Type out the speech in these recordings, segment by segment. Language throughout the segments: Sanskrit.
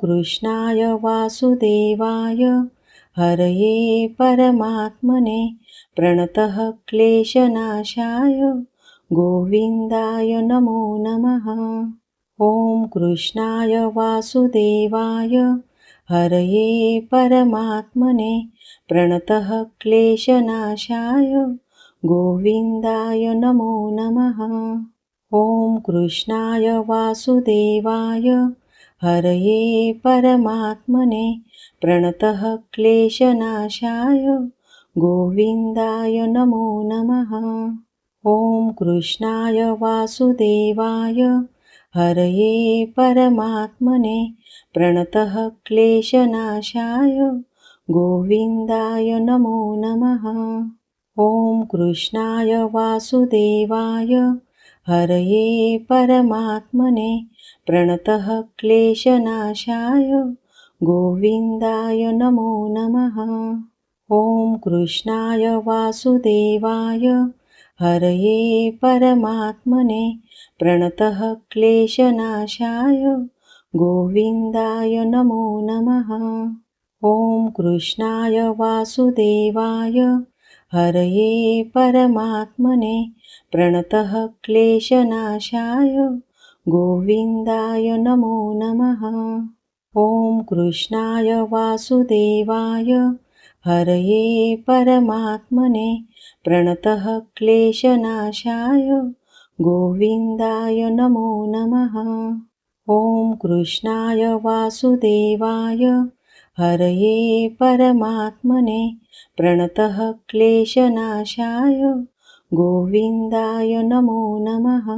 कृष्णाय वासुदेवाय हरये परमात्मने प्रणतः क्लेशनाशाय गोविन्दाय नमो नमः। ॐ कृष्णाय वासुदेवाय हरये परमात्मने प्रणतः क्लेशनाशाय गोविन्दाय नमो नमः। ॐ कृष्णाय वासुदेवाय हरये परमात्मने प्रणतः क्लेशनाशाय गोविन्दाय नमो नमः। ॐ कृष्णाय वासुदेवाय हरये परमात्मने प्रणतः क्लेशनाशाय गोविन्दाय नमो नमः। ॐ कृष्णाय वासुदेवाय हरये परमात्मने प्रणतः क्लेशनाशाय गोविन्दाय नमो नमः। ॐ कृष्णाय वासुदेवाय हरये परमात्मने प्रणतः क्लेशनाशाय गोविन्दाय नमो नमः। ॐ कृष्णाय वासुदेवाय हरये परमात्मने प्रणतः क्लेशनाशाय गोविन्दाय नमो नमः। ॐ कृष्णाय वासुदेवाय हरये परमात्मने प्रणतः क्लेशनाशाय गोविन्दाय नमो नमः। ॐ कृष्णाय वासुदेवाय हरये परमात्मने प्रणतः क्लेशनाशाय गोविन्दाय नमो नमः।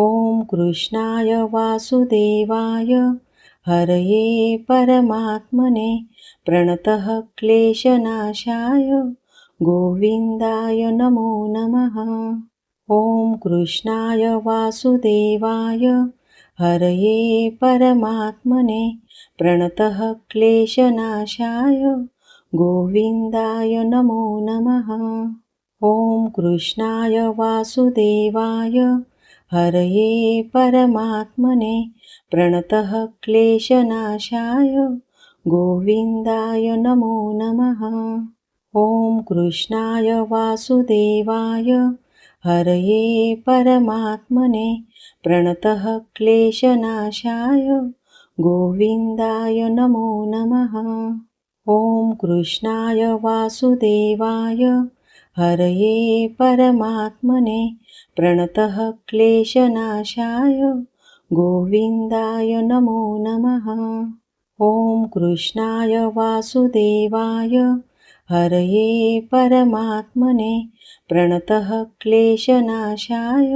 ॐ कृष्णाय वासुदेवाय हरये परमात्मने प्रणतः क्लेशनाशाय गोविन्दाय नमो नमः। ॐ कृष्णाय वासुदेवाय हरये परमात्मने प्रणतः क्लेशनाशाय गोविन्दाय नमो नमः। ॐ कृष्णाय वासुदेवाय हरये परमात्मने प्रणतः क्लेशनाशाय गोविन्दाय नमो नमः। ॐ कृष्णाय वासुदेवाय हरये परमात्मने प्रणतः क्लेशनाशाय गोविन्दाय नमो नमः। ॐ कृष्णाय वासुदेवाय हरये परमात्मने प्रणतः क्लेशनाशाय गोविन्दाय नमो नमः। ॐ कृष्णाय वासुदेवाय हरये परमात्मने प्रणतः क्लेशनाशाय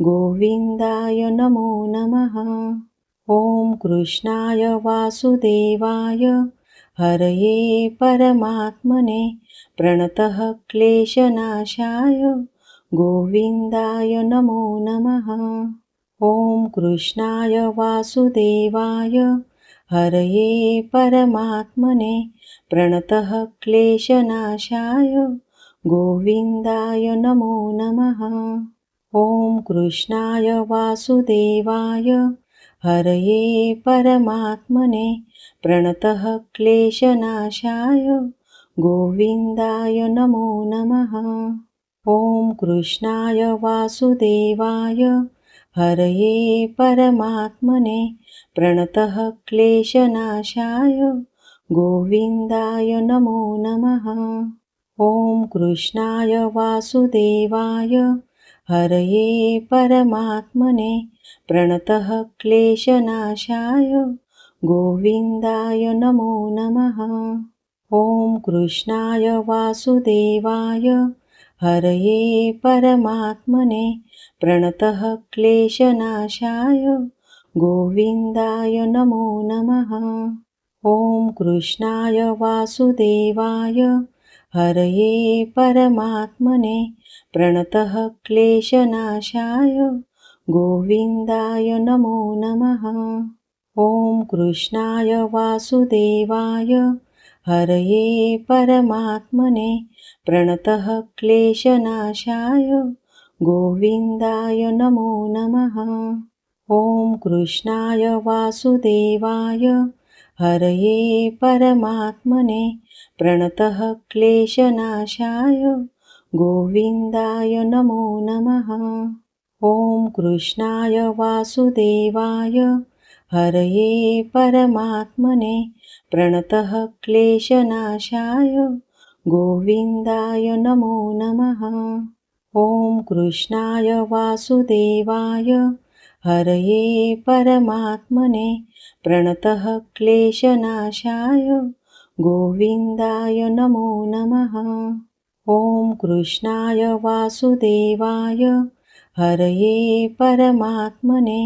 गोविन्दाय नमो नमः। ॐ कृष्णाय वासुदेवाय हरये परमात्मने प्रणतः क्लेशनाशाय गोविन्दाय नमो नमः। ॐ कृष्णाय वासुदेवाय हरये परमात्मने प्रणतः क्लेशनाशाय गोविन्दाय नमो नमः। ॐ कृष्णाय वासुदेवाय हरये परमात्मने प्रणतः क्लेशनाशाय गोविन्दाय नमो नमः। ॐ कृष्णाय वासुदेवाय हरये परमात्मने प्रणतः क्लेशनाशाय गोविन्दाय नमो नमः। ॐ कृष्णाय वासुदेवाय हरये परमात्मने प्रणतः क्लेशनाशाय गोविन्दाय नमो नमः। ॐ कृष्णाय वासुदेवाय हरये परमात्मने प्रणतः क्लेशनाशाय गोविन्दाय नमो नमः। ॐ कृष्णाय वासुदेवाय हरये परमात्मने प्रणतः क्लेशनाशाय गोविन्दाय नमो नमः। ॐ कृष्णाय वासुदेवाय हरये परमात्मने प्रणतः क्लेशनाशाय गोविन्दाय नमो नमः। ॐ कृष्णाय वासुदेवाय हरये परमात्मने प्रणतः क्लेशनाशाय गोविन्दाय नमो नमः। ॐ कृष्णाय वासुदेवाय हरये परमात्मने प्रणतः क्लेशनाशाय गोविन्दाय नमो नमः। ॐ कृष्णाय वासुदेवाय हरये परमात्मने प्रणतः क्लेशनाशाय गोविन्दाय नमो नमः। ॐ कृष्णाय वासुदेवाय हरये परमात्मने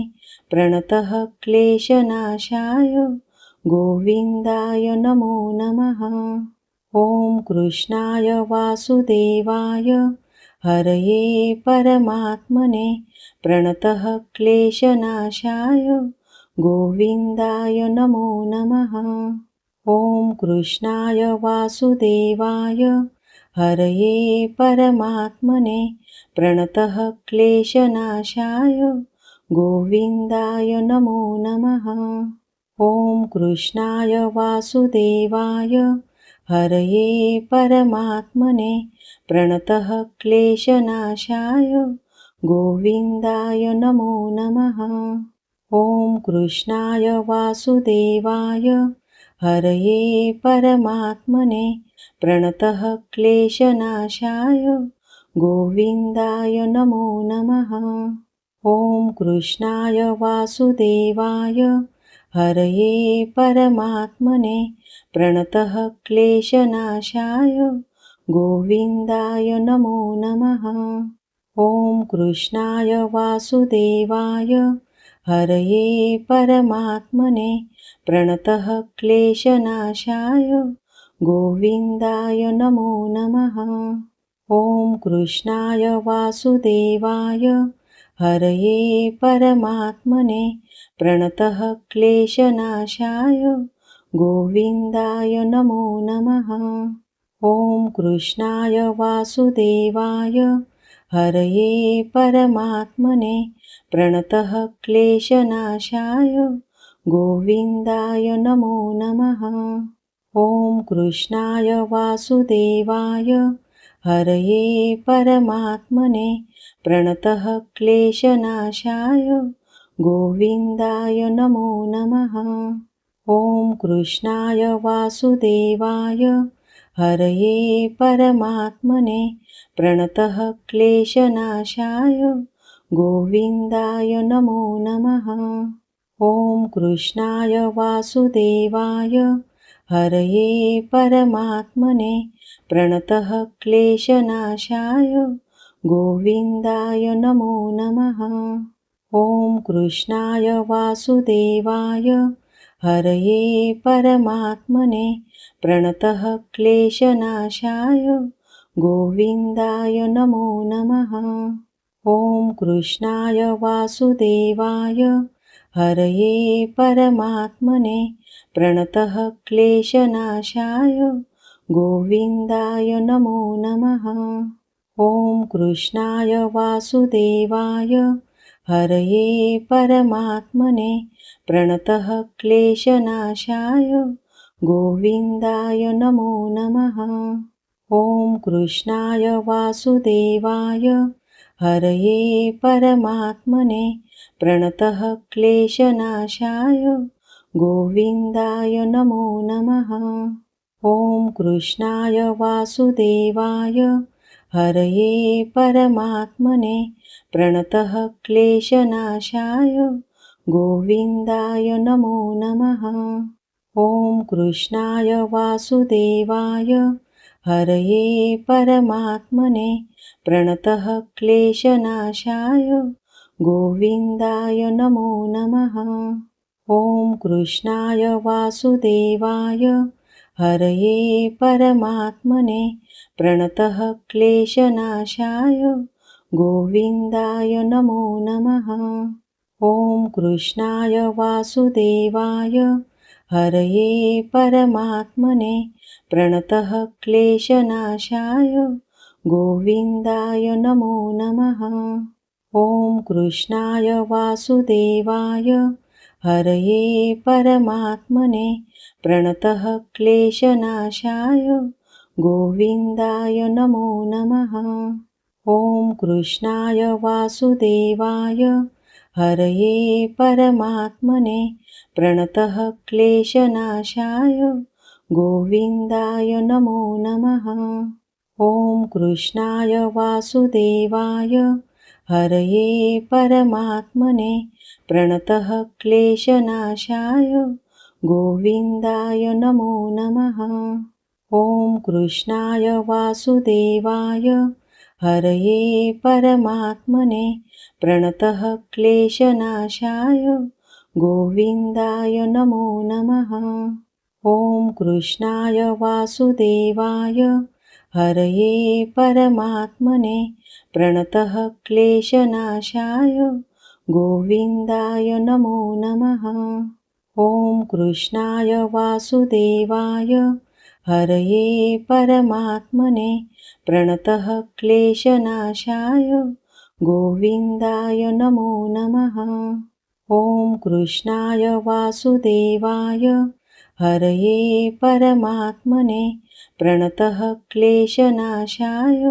प्रणतः क्लेशनाशाय गोविन्दाय नमो नमः। ॐ कृष्णाय वासुदेवाय हरये परमात्मने प्रणतः क्लेशनाशाय गोविन्दाय नमो नमः। ॐ कृष्णाय वासुदेवाय हरये परमात्मने प्रणतः क्लेशनाशाय गोविन्दाय नमो नमः। ॐ कृष्णाय वासुदेवाय हरये परमात्मने प्रणतः क्लेशनाशाय गोविन्दाय नमो नमः। ॐ कृष्णाय वासुदेवाय हरये परमात्मने प्रणतः क्लेशनाशाय गोविन्दाय नमो नमः। ॐ कृष्णाय वासुदेवाय हरये परमात्मने प्रणतः क्लेशनाशाय गोविन्दाय नमो नमः। ॐ कृष्णाय वासुदेवाय हरये परमात्मने प्रणतः क्लेशनाशाय गोविन्दाय नमो नमः। ॐ कृष्णाय वासुदेवाय हरये परमात्मने प्रणतः क्लेशनाशाय गोविन्दाय नमो नमः। ॐ कृष्णाय वासुदेवाय हरये परमात्मने प्रणतः क्लेशनाशाय गोविन्दाय नमो नमः। ॐ कृष्णाय वासुदेवाय हरये परमात्मने प्रणतः क्लेशनाशाय गोविन्दाय नमो नमः। ॐ कृष्णाय वासुदेवाय हरये परमात्मने प्रणतः क्लेशनाशाय गोविन्दाय नमो नमः। ॐ कृष्णाय वासुदेवाय हरये परमात्मने प्रणतः क्लेशनाशाय गोविन्दाय नमो नमः। ॐ कृष्णाय वासुदेवाय हरये परमात्मने प्रणतः क्लेशनाशाय गोविन्दाय नमो नमः। ॐ कृष्णाय वासुदेवाय हरये परमात्मने प्रणतः क्लेशनाशाय गोविन्दाय नमो नमः। ॐ कृष्णाय वासुदेवाय हरये परमात्मने प्रणतः क्लेशनाशाय गोविन्दाय नमो नमः। ॐ कृष्णाय वासुदेवाय हरये परमात्मने प्रणतः क्लेशनाशाय गोविन्दाय नमो नमः। ॐ कृष्णाय वासुदेवाय हरये परमात्मने प्रणतः क्लेशनाशाय गोविन्दाय नमो नमः। ॐ कृष्णाय वासुदेवाय हरये परमात्मने प्रणतः क्लेशनाशाय गोविन्दाय नमो नमः। ॐ कृष्णाय वासुदेवाय हरये परमात्मने प्रणतः क्लेशनाशाय गोविन्दाय नमो नमः। ॐ कृष्णाय वासुदेवाय हरये परमात्मने प्रणतः क्लेशनाशाय गोविन्दाय नमो नमः। ॐ कृष्णाय वासुदेवाय हरये परमात्मने प्रणतः क्लेशनाशाय गोविन्दाय नमो नमः। ॐ कृष्णाय वासुदेवाय हरये परमात्मने प्रणतः क्लेशनाशाय गोविन्दाय नमो नमः। ॐ कृष्णाय वासुदेवाय हरये परमात्मने प्रणतः क्लेशनाशाय गोविन्दाय नमो नमः। ॐ कृष्णाय वासुदेवाय हरये परमात्मने प्रणतः क्लेशनाशाय गोविन्दाय नमो नमः। ॐ कृष्णाय वासुदेवाय हरये परमात्मने प्रणतः क्लेशनाशाय गोविन्दाय नमो नमः। ॐ कृष्णाय वासुदेवाय हरये परमात्मने प्रणतः क्लेशनाशाय गोविन्दाय नमो नमः। ॐ कृष्णाय वासुदेवाय हरये परमात्मने प्रणतः क्लेशनाशाय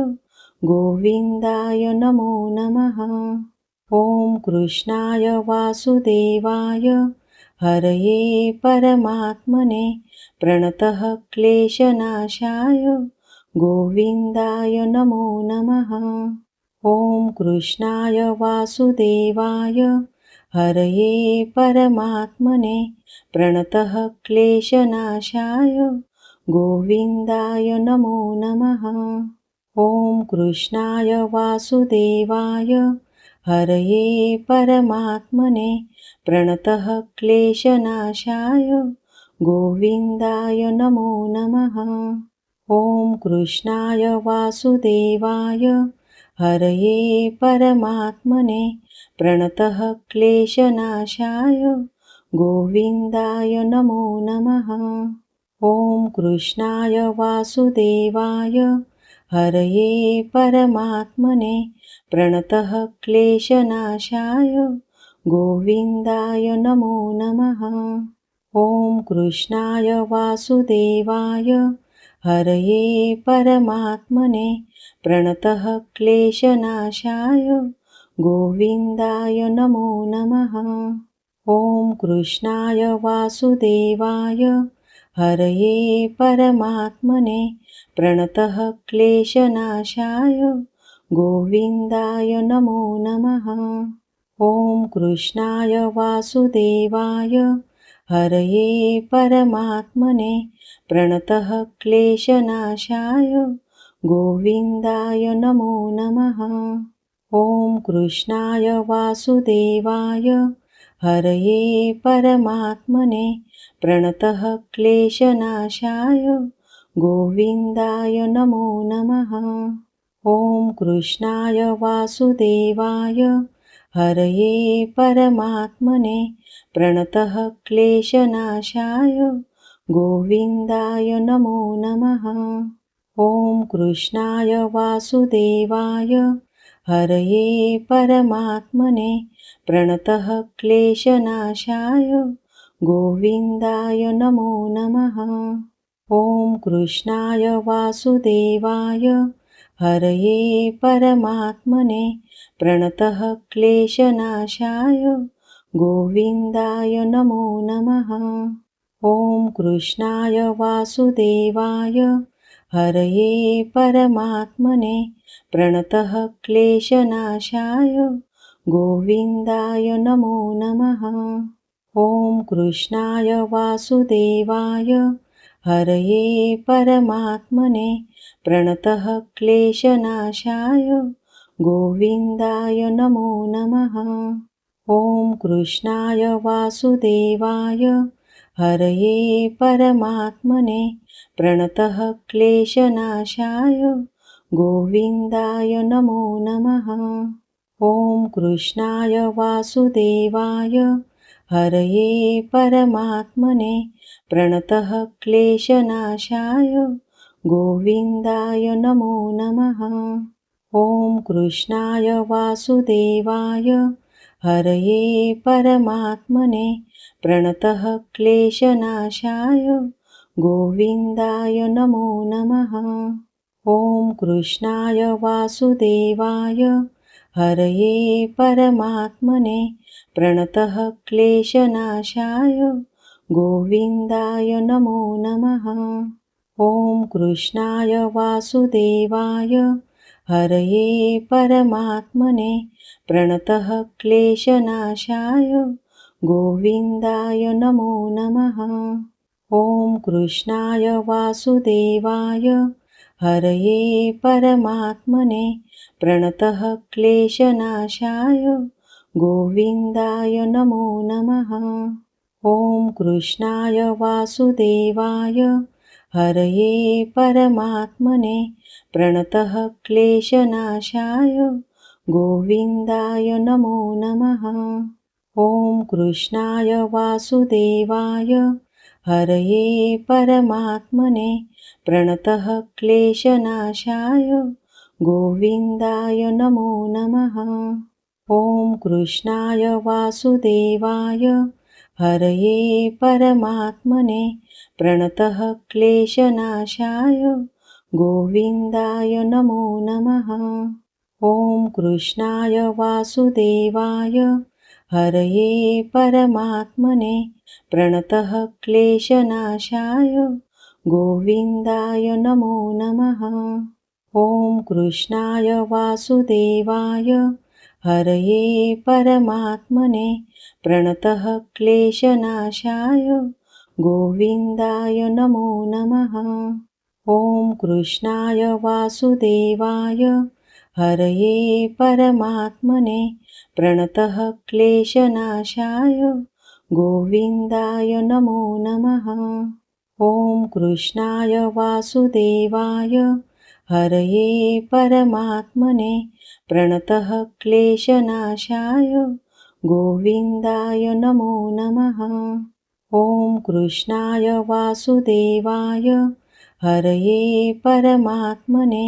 गोविन्दाय नमो नमः। ॐ कृष्णाय वासुदेवाय हरये परमात्मने प्रणतः क्लेशनाशाय गोविन्दाय नमो नमः। ॐ कृष्णाय वासुदेवाय हरये परमात्मने प्रणतः क्लेशनाशाय गोविन्दाय नमो नमः। ॐ कृष्णाय वासुदेवाय हरये परमात्मने प्रणतः क्लेशनाशाय गोविन्दाय नमो नमः। ॐ कृष्णाय वासुदेवाय हरये परमात्मने प्रणतः क्लेशनाशाय गोविन्दाय नमो नमः। ॐ कृष्णाय वासुदेवाय हरये परमात्मने प्रणतः क्लेशनाशाय गोविन्दाय नमो नमः। ॐ कृष्णाय वासुदेवाय हरये परमात्मने प्रणतः क्लेशनाशाय गोविन्दाय नमो नमः। ॐ कृष्णाय वासुदेवाय हरये परमात्मने प्रणतः क्लेशनाशाय गोविन्दाय नमो नमः। ॐ कृष्णाय वासुदेवाय हरये परमात्मने प्रणतः क्लेशनाशाय गोविन्दाय नमो नमः। ॐ कृष्णाय वासुदेवाय हरये परमात्मने प्रणतः क्लेशनाशाय गोविन्दाय नमो नमः। ॐ कृष्णाय वासुदेवाय हरये परमात्मने प्रणतः क्लेशनाशाय गोविन्दाय नमो नमः। ॐ कृष्णाय वासुदेवाय हरये परमात्मने प्रणतः क्लेशनाशाय गोविन्दाय नमो नमः। ॐ कृष्णाय वासुदेवाय हरये परमात्मने प्रणतः क्लेशनाशाय गोविन्दाय नमो नमः। ॐ कृष्णाय वासुदेवाय हरये परमात्मने प्रणतः क्लेशनाशाय गोविन्दाय नमो नमः। ॐ कृष्णाय वासुदेवाय हरये परमात्मने प्रणतः क्लेशनाशाय गोविन्दाय नमो नमः। ॐ कृष्णाय वासुदेवाय हरये परमात्मने प्रणतः क्लेशनाशाय गोविन्दाय नमो नमः। ॐ कृष्णाय वासुदेवाय हरये परमात्मने प्रणतः क्लेशनाशाय गोविन्दाय नमो नमः। ॐ कृष्णाय वासुदेवाय हरये परमात्मने प्रणतः क्लेशनाशाय गोविन्दाय नमो नमः। ॐ कृष्णाय वासुदेवाय हरये परमात्मने प्रणतः क्लेशनाशाय गोविन्दाय नमो नमः। ॐ कृष्णाय वासुदेवाय हरये परमात्मने प्रणतः क्लेशनाशाय गोविन्दाय नमो नमः। ॐ कृष्णाय वासुदेवाय हरये परमात्मने प्रणतः क्लेशनाशाय गोविन्दाय नमो नमः। ॐ कृष्णाय वासुदेवाय हरये परमात्मने प्रणतः क्लेशनाशाय गोविन्दाय नमो नमः। ॐ कृष्णाय वासुदेवाय हरये परमात्मने प्रणतः क्लेशनाशाय गोविन्दाय नमो नमः। ॐ कृष्णाय वासुदेवाय हरये परमात्मने प्रणतः क्लेशनाशाय गोविन्दाय नमो नमः। ॐ कृष्णाय वासुदेवाय हरये परमात्मने प्रणतः क्लेशनाशाय गोविन्दाय नमो नमः। ॐ कृष्णाय वासुदेवाय हरये परमात्मने प्रणतः क्लेशनाशाय गोविन्दाय नमो नमः। ॐ कृष्णाय वासुदेवाय हरये परमात्मने प्रणतः क्लेशनाशाय गोविन्दाय नमो नमः। ॐ कृष्णाय वासुदेवाय हरये परमात्मने प्रणतः क्लेशनाशाय गोविन्दाय नमो नमः। ॐ कृष्णाय वासुदेवाय हरये परमात्मने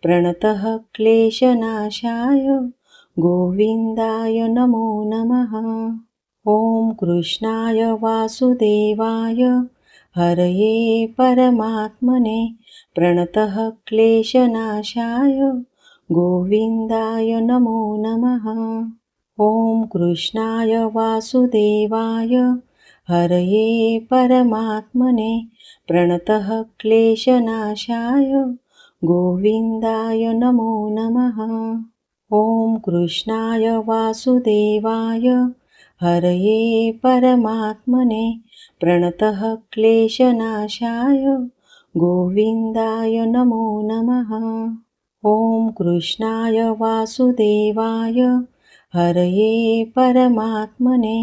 प्रणतः क्लेशनाशाय गोविन्दाय नमो नमः। ॐ कृष्णाय वासुदेवाय हरये परमात्मने प्रणतः क्लेशनाशाय गोविन्दाय नमो नमः। ॐ कृष्णाय वासुदेवाय हरये परमात्मने प्रणतः क्लेशनाशाय गोविन्दाय नमो नमः। ॐ कृष्णाय वासुदेवाय हरये परमात्मने प्रणतः क्लेशनाशाय गोविन्दाय नमो नमः। ॐ कृष्णाय वासुदेवाय हरये परमात्मने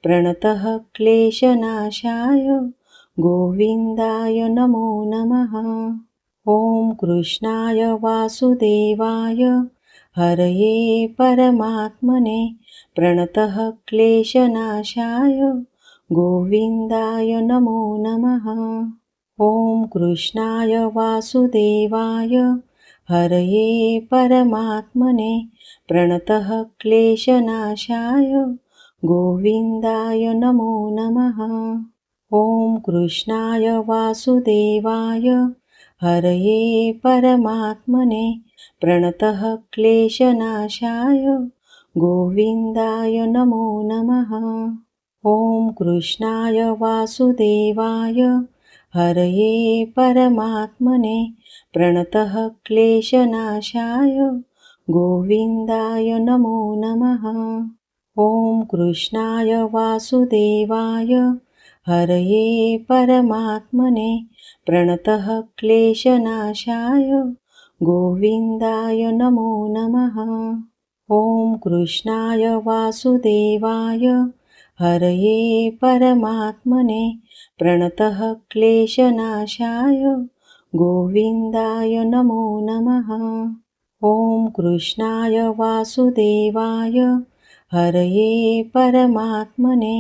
प्रणतः क्लेशनाशाय गोविन्दाय नमो नमः। ॐ कृष्णाय वासुदेवाय हरये परमात्मने प्रणतः क्लेशनाशाय गोविन्दाय नमो नमः। ॐ कृष्णाय वासुदेवाय हरये परमात्मने प्रणतः क्लेशनाशाय गोविन्दाय नमो नमः। ॐ कृष्णाय वासुदेवाय हरये परमात्मने प्रणतः क्लेशनाशाय गोविन्दाय नमो नमः। ॐ कृष्णाय वासुदेवाय हरये परमात्मने प्रणतः क्लेशनाशाय गोविन्दाय नमो नमः। ॐ कृष्णाय वासुदेवाय हरये परमात्मने प्रणतः क्लेशनाशाय गोविन्दाय नमो नमः। ॐ कृष्णाय वासुदेवाय हरये परमात्मने प्रणतः क्लेशनाशाय गोविन्दाय नमो नमः। ॐ कृष्णाय वासुदेवाय हरये परमात्मने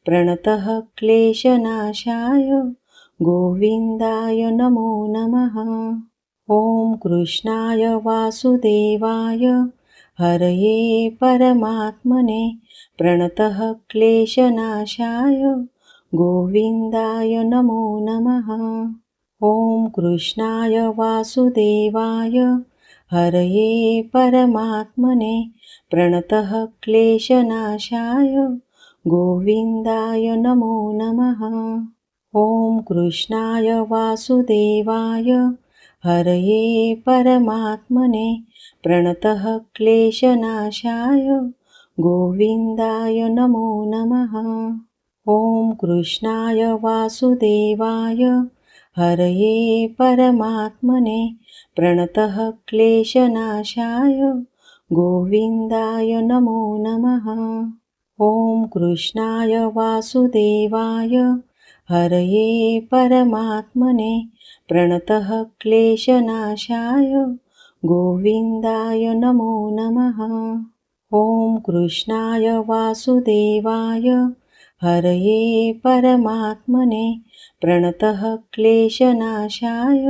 प्रणतः क्लेशनाशाय गोविन्दाय नमो नमः। ॐ कृष्णाय वासुदेवाय हरये परमात्मने प्रणतः क्लेशनाशाय गोविन्दाय नमो नमः। ॐ कृष्णाय वासुदेवाय हरये परमात्मने प्रणतः क्लेशनाशाय गोविन्दाय नमो नमः। ॐ कृष्णाय वासुदेवाय हरये परमात्मने प्रणतः क्लेशनाशाय गोविन्दाय नमो नमः। ॐ कृष्णाय वासुदेवाय हरये परमात्मने प्रणतः क्लेशनाशाय गोविन्दाय नमो नमः। ॐ कृष्णाय वासुदेवाय हरये परमात्मने प्रणतः क्लेशनाशाय गोविन्दाय नमो नमः। ॐ कृष्णाय वासुदेवाय हरये परमात्मने प्रणतः क्लेशनाशाय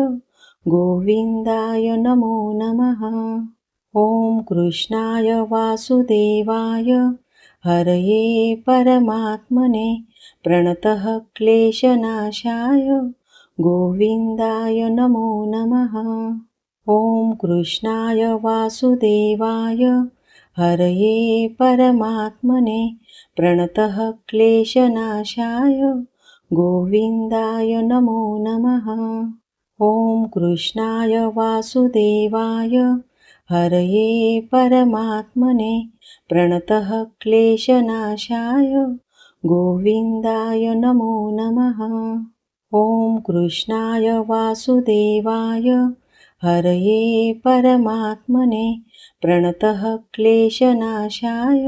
गोविन्दाय नमो नमः। ॐ कृष्णाय वासुदेवाय हरये परमात्मने प्रणतः क्लेशनाशाय गोविन्दाय नमो नमः। ॐ कृष्णाय वासुदेवाय हरये परमात्मने प्रणतः क्लेशनाशाय गोविन्दाय नमो नमः। ॐ कृष्णाय वासुदेवाय हरये परमात्मने प्रणतः क्लेशनाशाय गोविन्दाय नमो नमः। ॐ कृष्णाय वासुदेवाय हरये परमात्मने प्रणतः क्लेशनाशाय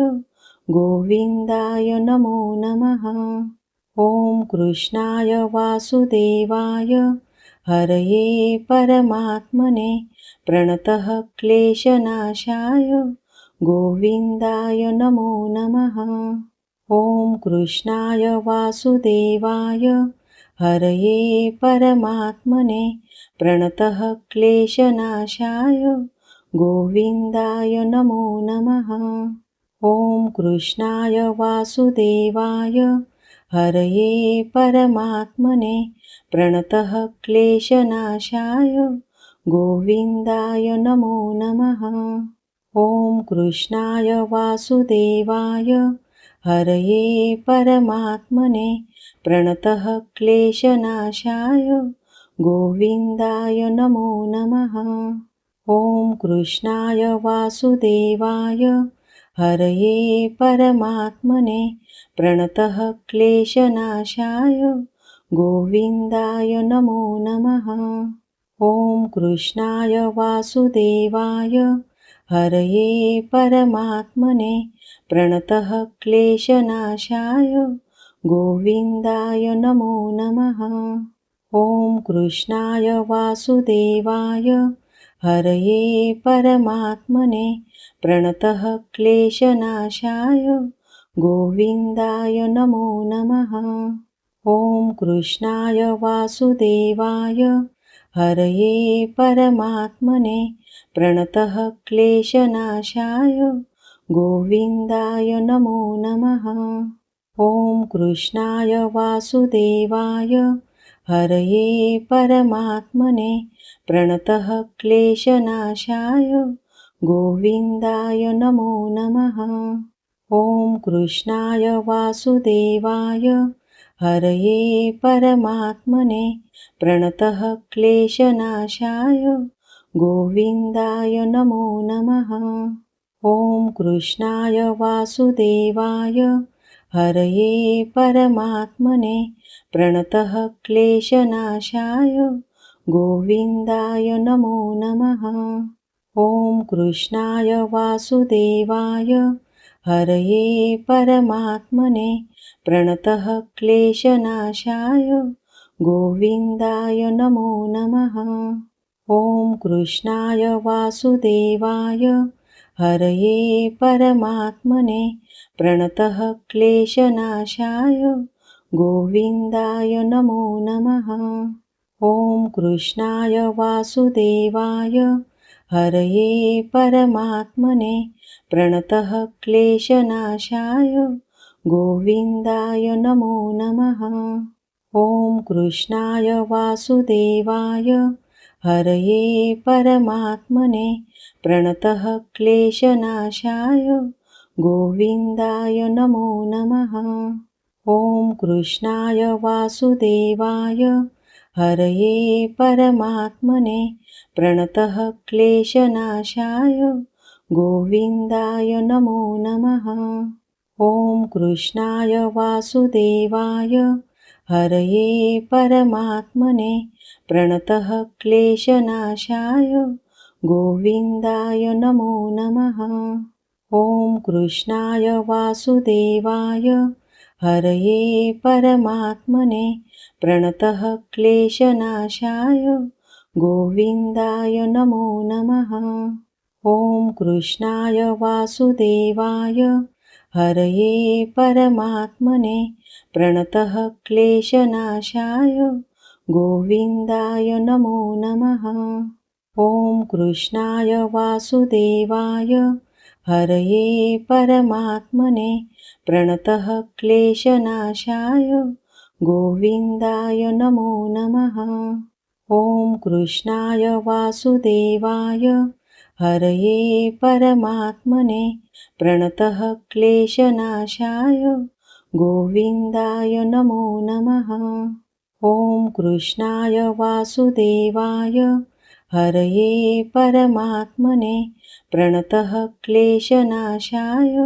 गोविन्दाय नमो नमः। ॐ कृष्णाय वासुदेवाय हरये परमात्मने प्रणतः क्लेशनाशाय गोविन्दाय नमो नमः। ॐ कृष्णाय वासुदेवाय हरये परमात्मने प्रणतः क्लेशनाशाय गोविन्दाय नमो नमः। ॐ कृष्णाय वासुदेवाय हरये परमात्मने प्रणतः क्लेशनाशाय गोविन्दाय नमो नमः। ॐ कृष्णाय वासुदेवाय हरये परमात्मने प्रणतः क्लेशनाशाय गोविन्दाय नमो नमः। ॐ कृष्णाय वासुदेवाय हरये परमात्मने प्रणतः क्लेशनाशाय गोविन्दाय नमो नमः। ॐ कृष्णाय वासुदेवाय हरये परमात्मने प्रणतः क्लेशनाशाय गोविन्दाय नमो नमः। ॐ कृष्णाय वासुदेवाय हरये परमात्मने प्रणतः क्लेशनाशाय गोविन्दाय नमो नमः। ॐ कृष्णाय वासुदेवाय हरये परमात्मने प्रणतः क्लेशनाशाय गोविन्दाय नमो नमः। ॐ कृष्णाय वासुदेवाय हरये परमात्मने प्रणतः क्लेशनाशाय गोविन्दाय नमो नमः। ॐ कृष्णाय वासुदेवाय हरये परमात्मने प्रणतः क्लेशनाशाय गोविन्दाय नमो नमः। ॐ कृष्णाय वासुदेवाय हरये परमात्मने प्रणतः क्लेशनाशाय गोविन्दाय नमो नमः। ॐ कृष्णाय वासुदेवाय हरये परमात्मने प्रणतः क्लेशनाशाय गोविन्दाय नमो नमः। ॐ कृष्णाय वासुदेवाय हरये परमात्मने प्रणतः क्लेशनाशाय गोविन्दाय नमो नमः। ॐ कृष्णाय वासुदेवाय हरये परमात्मने प्रणतः क्लेशनाशाय गोविन्दाय नमो नमः। ॐ कृष्णाय वासुदेवाय हरये परमात्मने प्रणतः क्लेशनाशाय गोविन्दाय नमो नमः। ॐ कृष्णाय वासुदेवाय हरये परमात्मने प्रणतः क्लेशनाशाय गोविन्दाय नमो नमः। ॐ कृष्णाय वासुदेवाय हरये परमात्मने प्रणतः क्लेशनाशाय गोविन्दाय नमो नमः। ॐ कृष्णाय वासुदेवाय हरये परमात्मने प्रणतः क्लेशनाशाय गोविन्दाय नमो नमः। ॐ कृष्णाय वासुदेवाय हरये परमात्मने प्रणतः क्लेशनाशाय गोविन्दाय नमो नमः। ॐ कृष्णाय वासुदेवाय हरये परमात्मने प्रणतः क्लेशनाशाय गोविन्दाय नमो नमः। ॐ कृष्णाय वासुदेवाय हरये परमात्मने प्रणतः क्लेशनाशाय गोविन्दाय नमो नमः। ॐ कृष्णाय वासुदेवाय हरये परमात्मने प्रणतः क्लेशनाशाय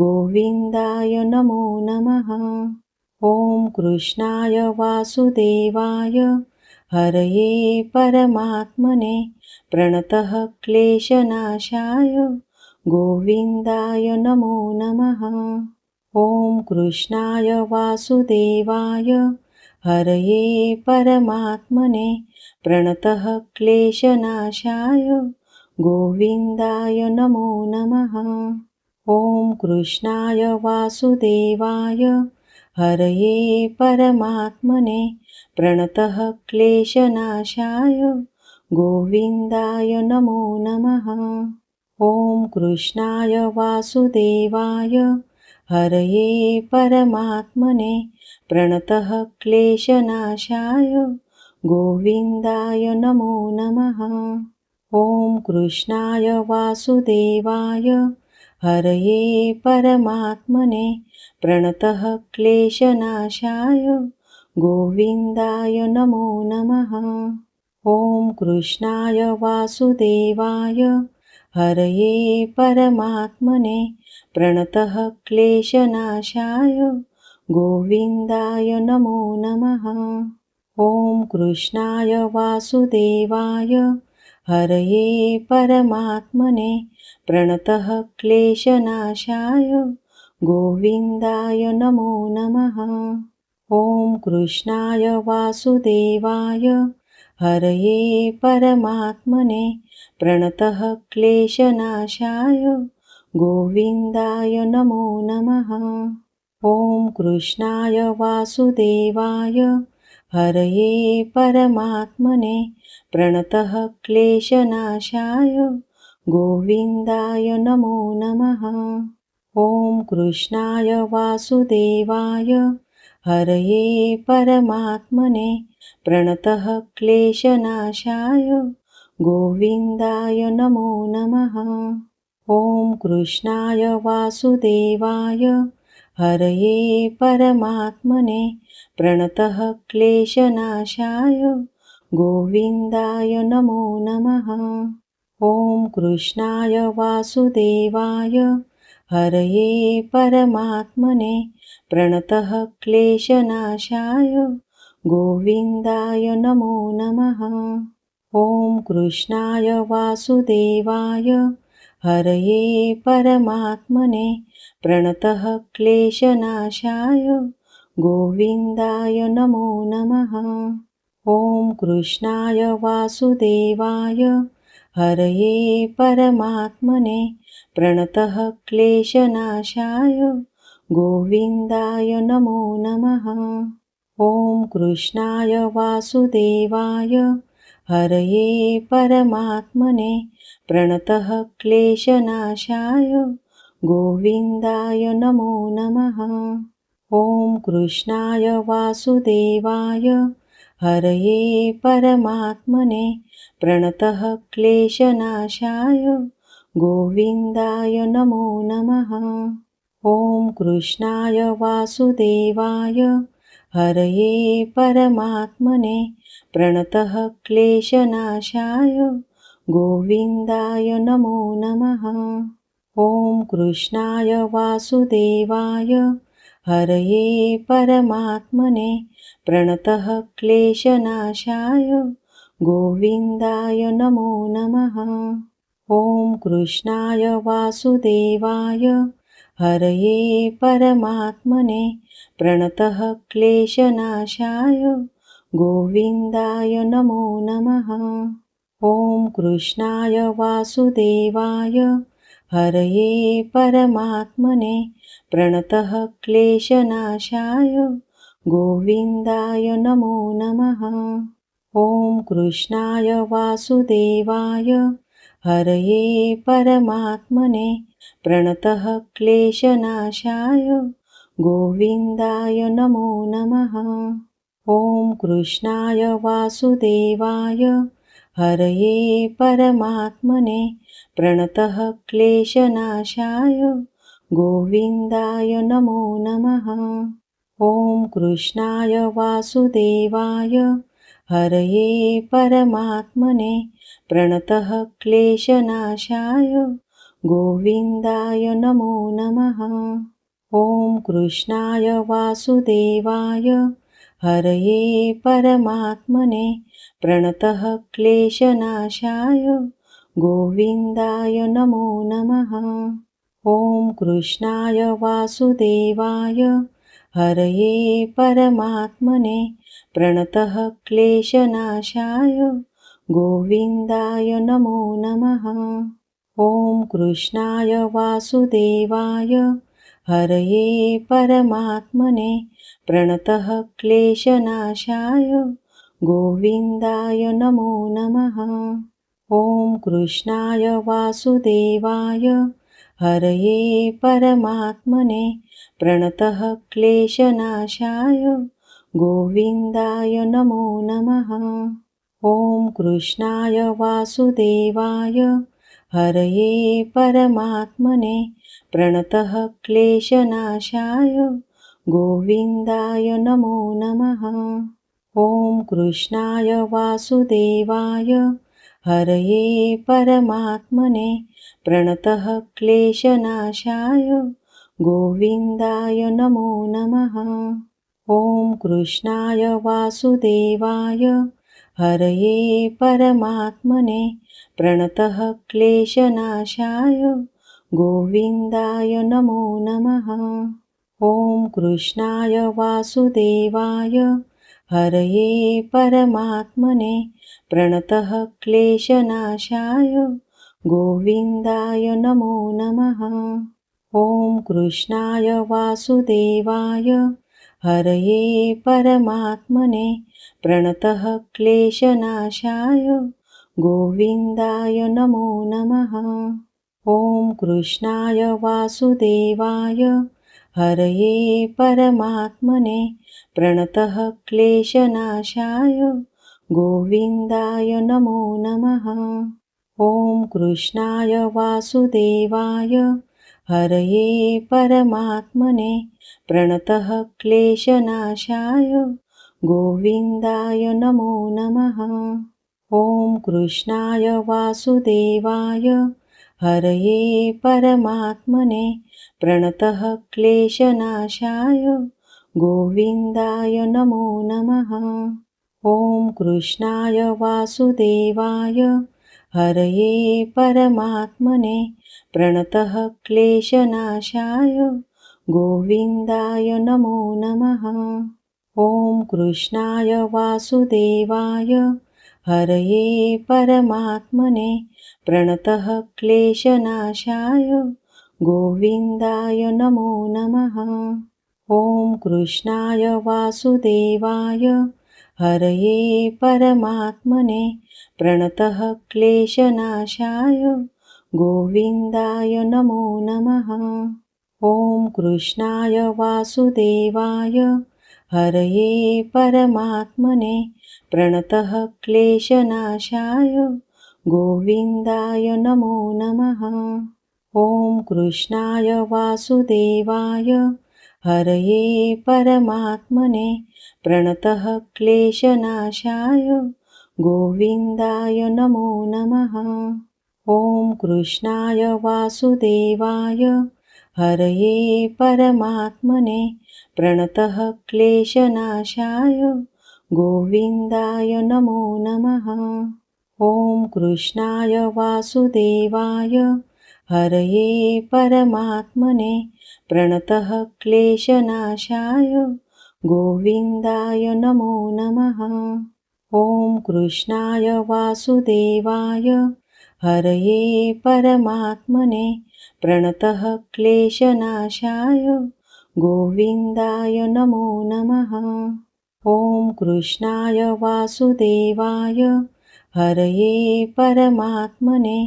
गोविन्दाय नमो नमः। ॐ कृष्णाय वासुदेवाय हरये परमात्मने प्रणतः क्लेशनाशाय गोविन्दाय नमो नमः। ॐ कृष्णाय वासुदेवाय हरये परमात्मने प्रणतः क्लेशनाशाय गोविन्दाय नमो नमः। ॐ कृष्णाय वासुदेवाय हरये परमात्मने प्रणतः क्लेशनाशाय गोविन्दाय नमो नमः। ॐ कृष्णाय वासुदेवाय हरये परमात्मने प्रणतः क्लेशनाशाय गोविन्दाय नमो नमः। ॐ कृष्णाय वासुदेवाय हरये परमात्मने प्रणतः क्लेशनाशाय गोविन्दाय नमो नमः। ॐ कृष्णाय वासुदेवाय हरये परमात्मने प्रणतः क्लेशनाशाय गोविन्दाय नमो नमः। ॐ कृष्णाय वासुदेवाय हरये परमात्मने प्रणतः क्लेशनाशाय गोविन्दाय नमो नमः। ॐ कृष्णाय वासुदेवाय हरये परमात्मने प्रणतः क्लेशनाशाय गोविन्दाय नमो नमः। ॐ कृष्णाय वासुदेवाय हरये परमात्मने प्रणतः क्लेशनाशाय गोविन्दाय नमो नमः। ॐ कृष्णाय वासुदेवाय हरये परमात्मने प्रणतः क्लेशनाशाय गोविन्दाय नमो नमः। ॐ कृष्णाय वासुदेवाय हरये परमात्मने प्रणतः क्लेशनाशाय गोविन्दाय नमो नमः। ॐ कृष्णाय वासुदेवाय हरये परमात्मने प्रणतः क्लेशनाशाय गोविन्दाय नमो नमः। ॐ कृष्णाय वासुदेवाय हरये परमात्मने प्रणतः क्लेशनाशाय गोविन्दाय नमो नमः। ॐ कृष्णाय वासुदेवाय हरये परमात्मने प्रणतः क्लेशनाशाय गोविन्दाय नमो नमः। ॐ कृष्णाय वासुदेवाय हरये परमात्मने प्रणतः क्लेशनाशाय गोविन्दाय नमो नमः। ॐ कृष्णाय वासुदेवाय हरये परमात्मने प्रणतः क्लेशनाशाय गोविन्दाय नमो नमः। ॐ कृष्णाय वासुदेवाय हरये परमात्मने प्रणतः क्लेशनाशाय गोविन्दाय नमो नमः। ॐ कृष्णाय वासुदेवाय हरये परमात्मने प्रणतः क्लेशनाशाय गोविन्दाय नमो नमः। ॐ कृष्णाय वासुदेवाय हरये परमात्मने प्रणतः क्लेशनाशाय गोविन्दाय नमो नमः। ॐ कृष्णाय वासुदेवाय हरये परमात्मने प्रणतः क्लेशनाशाय गोविन्दाय नमो नमः। ॐ कृष्णाय वासुदेवाय हरये परमात्मने प्रणतः क्लेशनाशाय गोविन्दाय नमो नमः। ॐ कृष्णाय वासुदेवाय हरये परमात्मने प्रणतः क्लेशनाशाय गोविन्दाय नमो नमः। ॐ कृष्णाय वासुदेवाय हरये परमात्मने प्रणतः क्लेशनाशाय गोविन्दाय नमो नमः। ॐ कृष्णाय वासुदेवाय हरये परमात्मने प्रणतः क्लेशनाशाय गोविन्दाय नमो नमः। ॐ कृष्णाय वासुदेवाय हरये परमात्मने प्रणतः क्लेशनाशाय गोविन्दाय नमो नमः। ॐ कृष्णाय वासुदेवाय हरये परमात्मने प्रणतः क्लेशनाशाय गोविन्दाय नमो नमः। ॐ कृष्णाय वासुदेवाय हरये परमात्मने प्रणतः क्लेशनाशाय गोविन्दाय नमो नमः। ॐ कृष्णाय वासुदेवाय हरये परमात्मने प्रणतः क्लेशनाशाय गोविन्दाय नमो नमः। ॐ कृष्णाय वासुदेवाय हरये परमात्मने प्रणतः क्लेशनाशाय गोविन्दाय नमो नमः। ॐ कृष्णाय वासुदेवाय हरये परमात्मने प्रणतः क्लेशनाशाय गोविन्दाय नमो नमः। ॐ कृष्णाय वासुदेवाय हरये परमात्मने प्रणतः क्लेशनाशाय गोविन्दाय नमो नमः। ॐ कृष्णाय वासुदेवाय हरये परमात्मने प्रणतः क्लेशनाशाय गोविन्दाय नमो नमः। ॐ कृष्णाय वासुदेवाय हरये परमात्मने प्रणतः क्लेशनाशाय गोविन्दाय नमो नमः। ॐ कृष्णाय वासुदेवाय हरये परमात्मने प्रणतः क्लेशनाशाय गोविन्दाय नमो नमः। ॐ कृष्णाय वासुदेवाय हरये परमात्मने प्रणतः क्लेशनाशाय गोविन्दाय नमो नमः। ॐ कृष्णाय वासुदेवाय हरये परमात्मने प्रणतः क्लेशनाशाय गोविन्दाय नमो नमः। ॐ कृष्णाय वासुदेवाय हरये परमात्मने प्रणतः क्लेशनाशाय गोविन्दाय नमो नमः। ॐ कृष्णाय वासुदेवाय हरये परमात्मने प्रणतः क्लेशनाशाय गोविन्दाय नमो नमः। ॐ कृष्णाय वासुदेवाय हरये परमात्मने प्रणतः क्लेशनाशाय गोविन्दाय नमो नमः। ॐ कृष्णाय वासुदेवाय हरये परमात्मने प्रणतः क्लेशनाशाय गोविन्दाय नमो नमः। ॐ कृष्णाय वासुदेवाय हरये परमात्मने प्रणतः क्लेशनाशाय गोविन्दाय नमो नमः। ॐ कृष्णाय वासुदेवाय हरये परमात्मने प्रणतः क्लेशनाशाय गोविन्दाय नमो नमः। ॐ कृष्णाय वासुदेवाय हरये परमात्मने प्रणतः क्लेशनाशाय गोविन्दाय नमो नमः। ॐ कृष्णाय वासुदेवाय हरये परमात्मने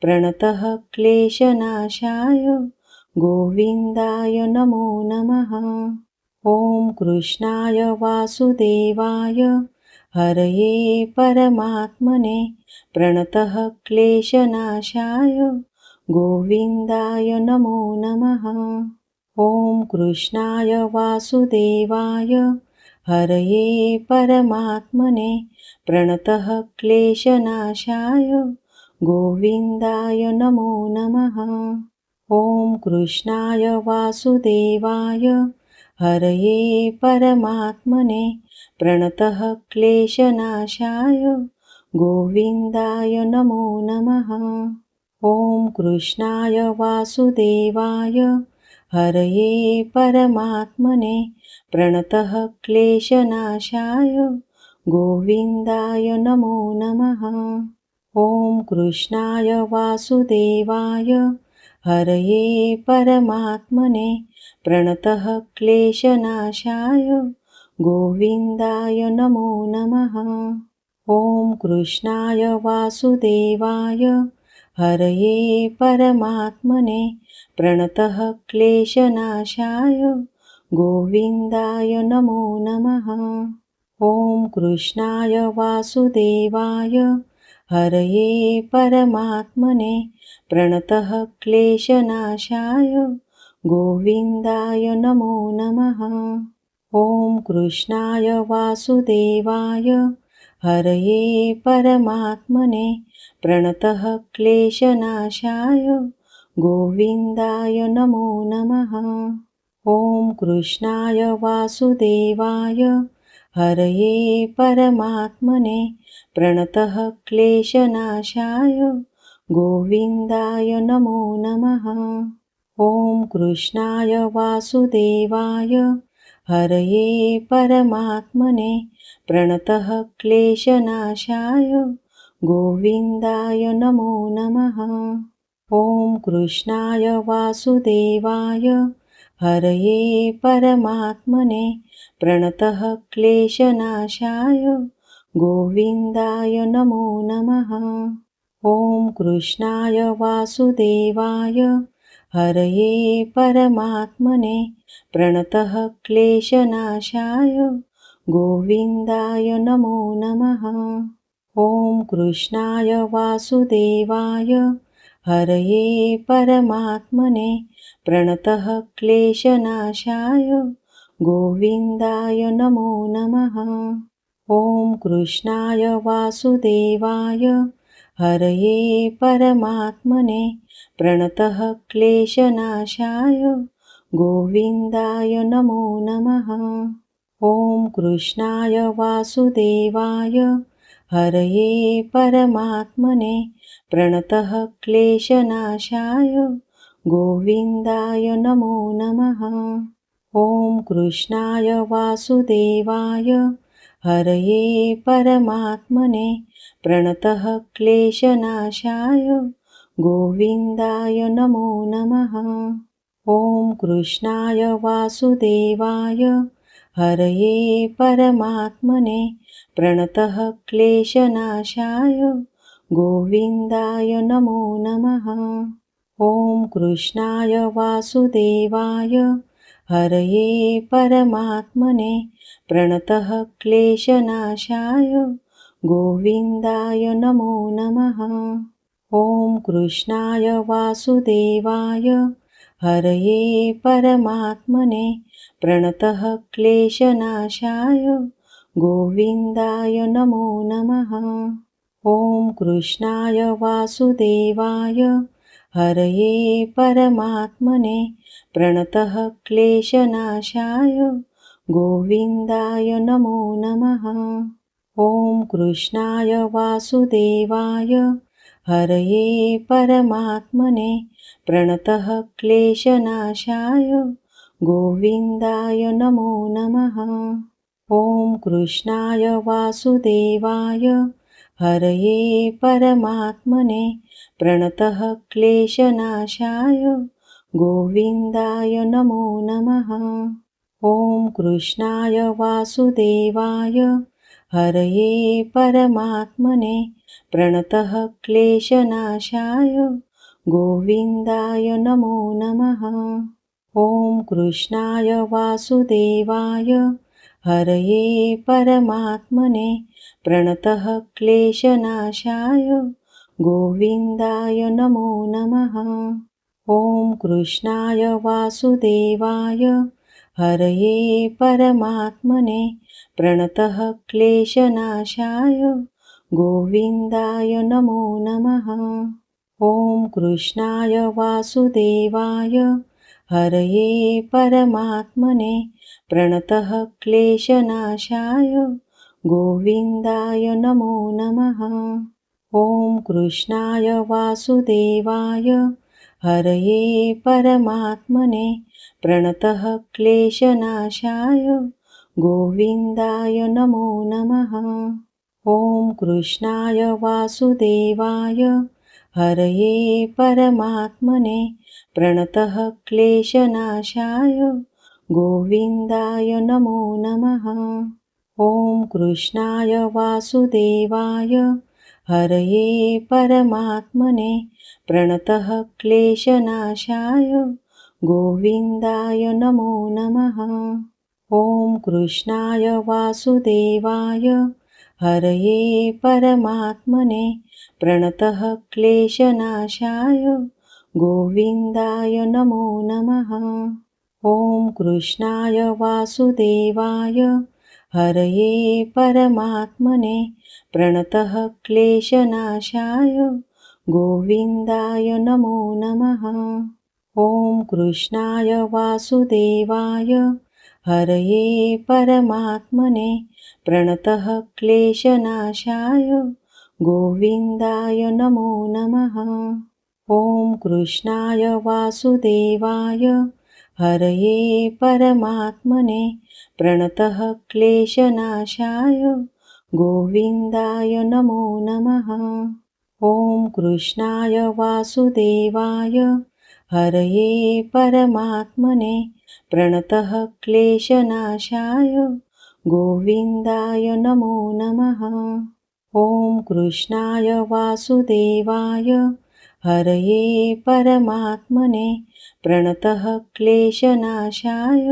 प्रणतः क्लेशनाशाय गोविन्दाय नमो नमः। ॐ कृष्णाय वासुदेवाय हरये परमात्मने प्रणतः क्लेशनाशाय गोविन्दाय नमो नमः। ॐ कृष्णाय वासुदेवाय हरये परमात्मने प्रणतः क्लेशनाशाय गोविन्दाय नमो नमः। ॐ कृष्णाय वासुदेवाय हरये परमात्मने प्रणतः क्लेशनाशाय गोविन्दाय नमो नमः। ॐ कृष्णाय वासुदेवाय हरये परमात्मने प्रणतः क्लेशनाशाय गोविन्दाय नमो नमः। ॐ कृष्णाय वासुदेवाय हरये परमात्मने प्रणतः क्लेशनाशाय गोविन्दाय नमो नमः। ॐ कृष्णाय वासुदेवाय हरये परमात्मने प्रणतः क्लेशनाशाय गोविन्दाय नमो नमः। ॐ कृष्णाय वासुदेवाय हरये परमात्मने प्रणतः क्लेशनाशाय गोविन्दाय नमो नमः। ॐ कृष्णाय वासुदेवाय हरये परमात्मने प्रणतः क्लेशनाशाय गोविन्दाय नमो नमः। ॐ कृष्णाय वासुदेवाय हरये परमात्मने प्रणतः क्लेशनाशाय गोविन्दाय नमो नमः। ॐ कृष्णाय वासुदेवाय हरये परमात्मने प्रणतः क्लेशनाशाय गोविन्दाय नमो नमः। ॐ कृष्णाय वासुदेवाय हरये परमात्मने प्रणतः क्लेशनाशाय गोविन्दाय नमो नमः। ॐ कृष्णाय वासुदेवाय हरये परमात्मने प्रणतः क्लेशनाशाय गोविन्दाय नमो नमः। ॐ कृष्णाय वासुदेवाय हरये परमात्मने प्रणतः क्लेशनाशाय गोविन्दाय नमो नमः। ॐ कृष्णाय वासुदेवाय हरये परमात्मने प्रणतः क्लेशनाशाय गोविन्दाय नमो नमः। ॐ कृष्णाय वासुदेवाय हरये परमात्मने प्रणतः क्लेशनाशाय गोविन्दाय नमो नमः। ॐ कृष्णाय वासुदेवाय हरये परमात्मने प्रणतः क्लेशनाशाय गोविन्दाय नमो नमः। ॐ कृष्णाय वासुदेवाय हरये परमात्मने प्रणतः क्लेशनाशाय गोविन्दाय नमो नमः। ॐ कृष्णाय वासुदेवाय हरये परमात्मने प्रणतः क्लेशनाशाय गोविन्दाय नमो नमः। ॐ कृष्णाय वासुदेवाय हरये परमात्मने प्रणतः क्लेशनाशाय गोविन्दाय नमो नमः। ॐ कृष्णाय वासुदेवाय हरये परमात्मने प्रणतः क्लेशनाशाय गोविन्दाय नमो नमः। ॐ कृष्णाय वासुदेवाय हरये परमात्मने प्रणतः क्लेशनाशाय गोविन्दाय नमो नमः। ॐ कृष्णाय वासुदेवाय हरये परमात्मने प्रणतः क्लेशनाशाय गोविन्दाय नमो नमः। ॐ कृष्णाय वासुदेवाय हरये परमात्मने प्रणतः क्लेशनाशाय गोविन्दाय नमो नमः। ॐ कृष्णाय वासुदेवाय हरये परमात्मने प्रणतः क्लेशनाशाय गोविन्दाय नमो नमः। ॐ कृष्णाय वासुदेवाय हरये परमात्मने प्रणतः क्लेशनाशाय गोविन्दाय नमो नमः। ॐ कृष्णाय वासुदेवाय हरये परमात्मने प्रणतः क्लेशनाशाय गोविन्दाय नमो नमः। ॐ कृष्णाय वासुदेवाय हरये परमात्मने प्रणतः क्लेशनाशाय गोविन्दाय नमो नमः। ॐ कृष्णाय वासुदेवाय हरये परमात्मने प्रणतः क्लेशनाशाय गोविन्दाय नमो नमः। ॐ कृष्णाय वासुदेवाय हरये परमात्मने प्रणतः क्लेशनाशाय गोविन्दाय नमो नमः। ॐ कृष्णाय वासुदेवाय हरये परमात्मने प्रणतः क्लेशनाशाय गोविन्दाय नमो नमः। ॐ कृष्णाय वासुदेवाय हरये परमात्मने प्रणतः क्लेशनाशाय गोविन्दाय नमो नमः। ॐ कृष्णाय वासुदेवाय हरये परमात्मने प्रणतः क्लेशनाशाय गोविन्दाय नमो नमः। ॐ कृष्णाय वासुदेवाय हरये परमात्मने प्रणतः क्लेशनाशाय गोविन्दाय नमो नमः। ॐ कृष्णाय वासुदेवाय हरये परमात्मने प्रणतः क्लेशनाशाय गोविन्दाय नमो नमः। ॐ कृष्णाय वासुदेवाय हरये परमात्मने प्रणतः क्लेशनाशाय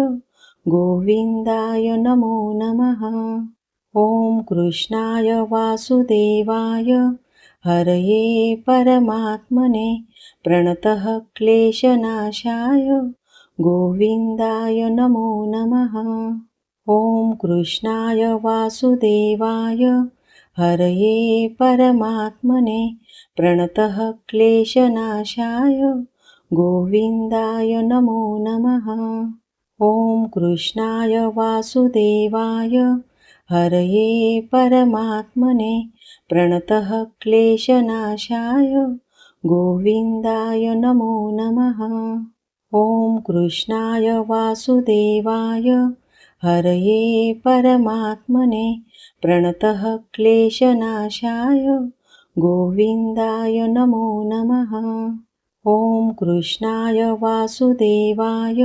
गोविन्दाय नमो नमः। ॐ कृष्णाय वासुदेवाय हरये परमात्मने प्रणतः क्लेशनाशाय गोविन्दाय नमो नमः। ॐ कृष्णाय वासुदेवाय हरये परमात्मने प्रणतः क्लेशनाशाय गोविन्दाय नमो नमः। ॐ कृष्णाय वासुदेवाय हरये परमात्मने प्रणतः क्लेशनाशाय गोविन्दाय नमो नमः। ॐ कृष्णाय वासुदेवाय हरये परमात्मने प्रणतः क्लेशनाशाय गोविन्दाय नमो नमः। ॐ कृष्णाय वासुदेवाय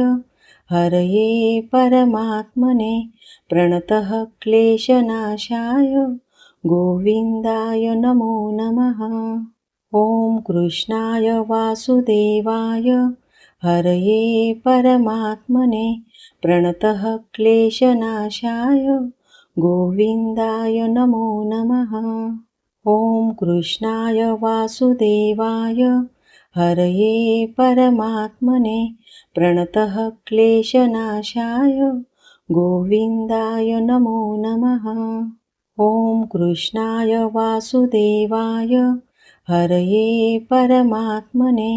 हरये परमात्मने प्रणतः क्लेशनाशाय गोविन्दाय नमो नमः। ॐ कृष्णाय वासुदेवाय हरये परमात्मने प्रणतः क्लेशनाशाय गोविन्दाय नमो नमः। ॐ कृष्णाय वासुदेवाय हरये परमात्मने प्रणतः क्लेशनाशाय गोविन्दाय नमो नमः। ॐ कृष्णाय वासुदेवाय हरये परमात्मने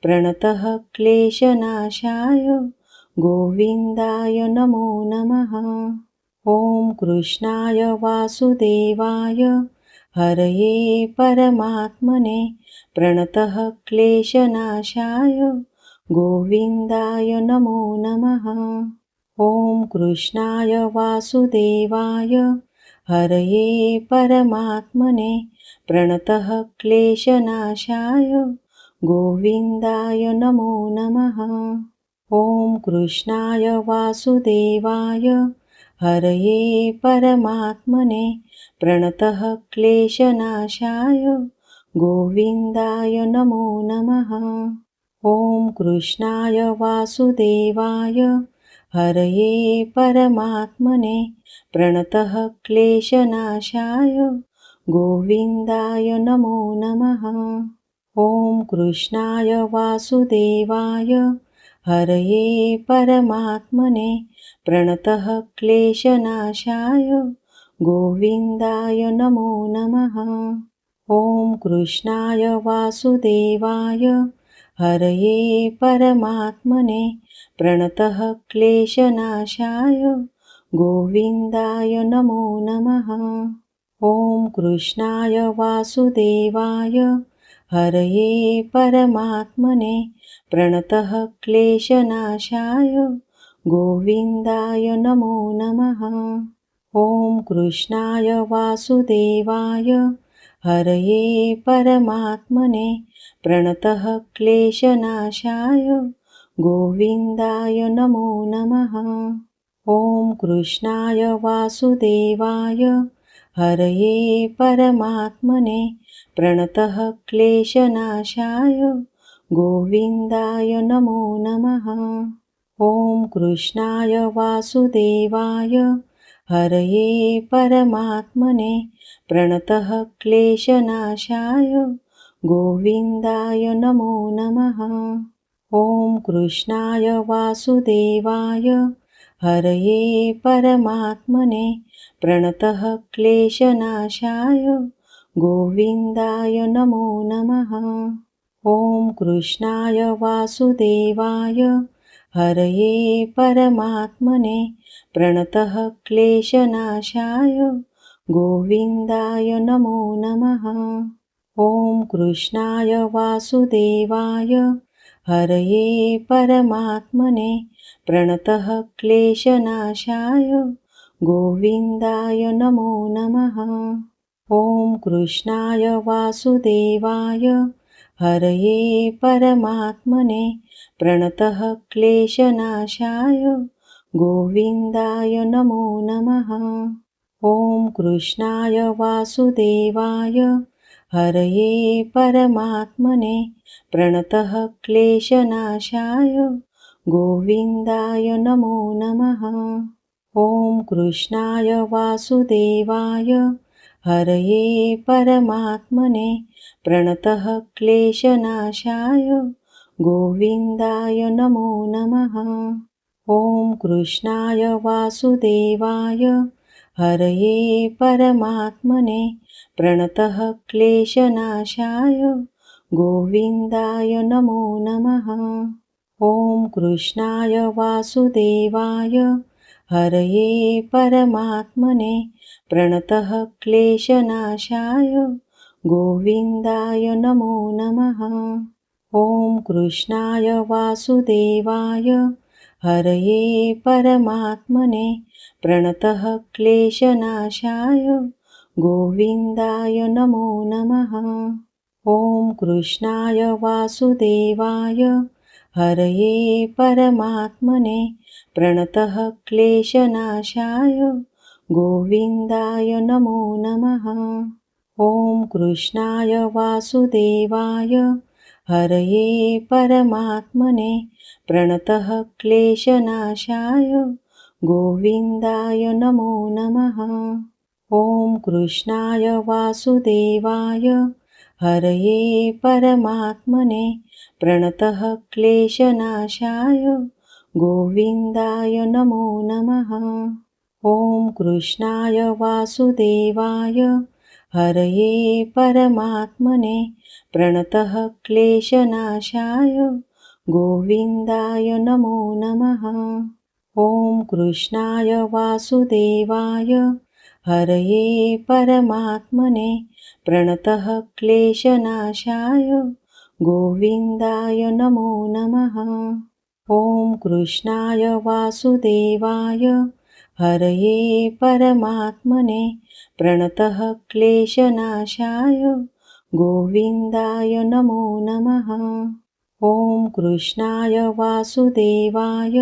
प्रणतः क्लेशनाशाय गोविन्दाय नमो नमः। ॐ कृष्णाय वासुदेवाय हरये परमात्मने प्रणतः क्लेशनाशाय गोविन्दाय नमो नमः। ॐ कृष्णाय वासुदेवाय हरये परमात्मने प्रणतः क्लेशनाशाय गोविन्दाय नमो नमः। ॐ कृष्णाय वासुदेवाय हरये परमात्मने प्रणतः क्लेशनाशाय गोविन्दाय नमो नमः। ॐ कृष्णाय वासुदेवाय हरये परमात्मने प्रणतः क्लेशनाशाय गोविन्दाय नमो नमः। ॐ कृष्णाय वासुदेवाय हरये परमात्मने प्रणतः क्लेशनाशाय गोविन्दाय नमो नमः। ॐ कृष्णाय वासुदेवाय हरये परमात्मने प्रणतः क्लेशनाशाय गोविन्दाय नमो नमः। ॐ कृष्णाय वासुदेवाय हरये परमात्मने प्रणतः क्लेशनाशाय गोविन्दाय नमो नमः। ॐ कृष्णाय वासुदेवाय हरये परमात्मने प्रणतः क्लेशनाशाय गोविन्दाय नमो नमः। ॐ कृष्णाय वासुदेवाय हरये परमात्मने प्रणतः क्लेशनाशाय गोविन्दाय नमो नमः। ॐ कृष्णाय वासुदेवाय हरये परमात्मने प्रणतः क्लेशनाशाय गोविन्दाय नमो नमः। ॐ कृष्णाय वासुदेवाय हरये परमात्मने प्रणतः क्लेशनाशाय गोविन्दाय नमो नमः। ॐ कृष्णाय वासुदेवाय हरये परमात्मने प्रणतः क्लेशनाशाय गोविन्दाय नमो नमः। ॐ कृष्णाय वासुदेवाय हरये परमात्मने प्रणतः क्लेशनाशाय गोविन्दाय नमो नमः। ॐ कृष्णाय वासुदेवाय हरये परमात्मने प्रणतः क्लेशनाशाय गोविन्दाय नमो नमः। ॐ कृष्णाय वासुदेवाय हरये परमात्मने प्रणतः क्लेशनाशाय गोविन्दाय नमो नमः। ॐ कृष्णाय वासुदेवाय हरये परमात्मने प्रणतः क्लेशनाशाय गोविन्दाय नमो नमः। ॐ कृष्णाय वासुदेवाय हरये परमात्मने प्रणतः क्लेशनाशाय गोविन्दाय नमो नमः। ॐ कृष्णाय वासुदेवाय हरये परमात्मने प्रणतः क्लेशनाशाय गोविन्दाय नमो नमः। ॐ कृष्णाय वासुदेवाय हरये परमात्मने प्रणतः क्लेशनाशाय गोविन्दाय नमो नमः। ॐ कृष्णाय वासुदेवाय हरये परमात्मने प्रणतः क्लेशनाशाय गोविन्दाय नमो नमः। ॐ कृष्णाय वासुदेवाय हरये परमात्मने प्रणतः क्लेशनाशाय गोविन्दाय नमो नमः। ॐ कृष्णाय वासुदेवाय हरये परमात्मने प्रणतः क्लेशनाशाय गोविन्दाय नमो नमः। ॐ कृष्णाय वासुदेवाय हरये परमात्मने प्रणतः क्लेशनाशाय गोविन्दाय नमो नमः। ॐ कृष्णाय वासुदेवाय हरये परमात्मने प्रणतः क्लेशनाशाय गोविन्दाय नमो नमः। ॐ कृष्णाय वासुदेवाय हरये परमात्मने प्रणतः क्लेशनाशाय गोविन्दाय नमो नमः। ॐ कृष्णाय वासुदेवाय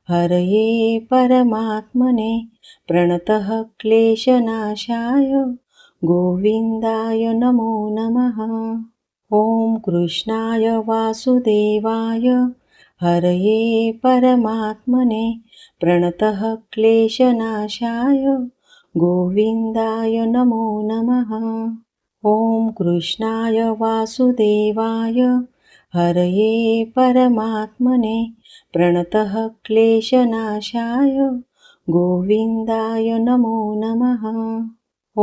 हरये परमात्मने प्रणतः क्लेशनाशाय गोविन्दाय नमो नमः। ॐ कृष्णाय वासुदेवाय हरये परमात्मने प्रणतः क्लेशनाशाय गोविन्दाय नमो नमः। ॐ कृष्णाय वासुदेवाय हरये परमात्मने प्रणतः क्लेशनाशाय गोविन्दाय नमो नमः।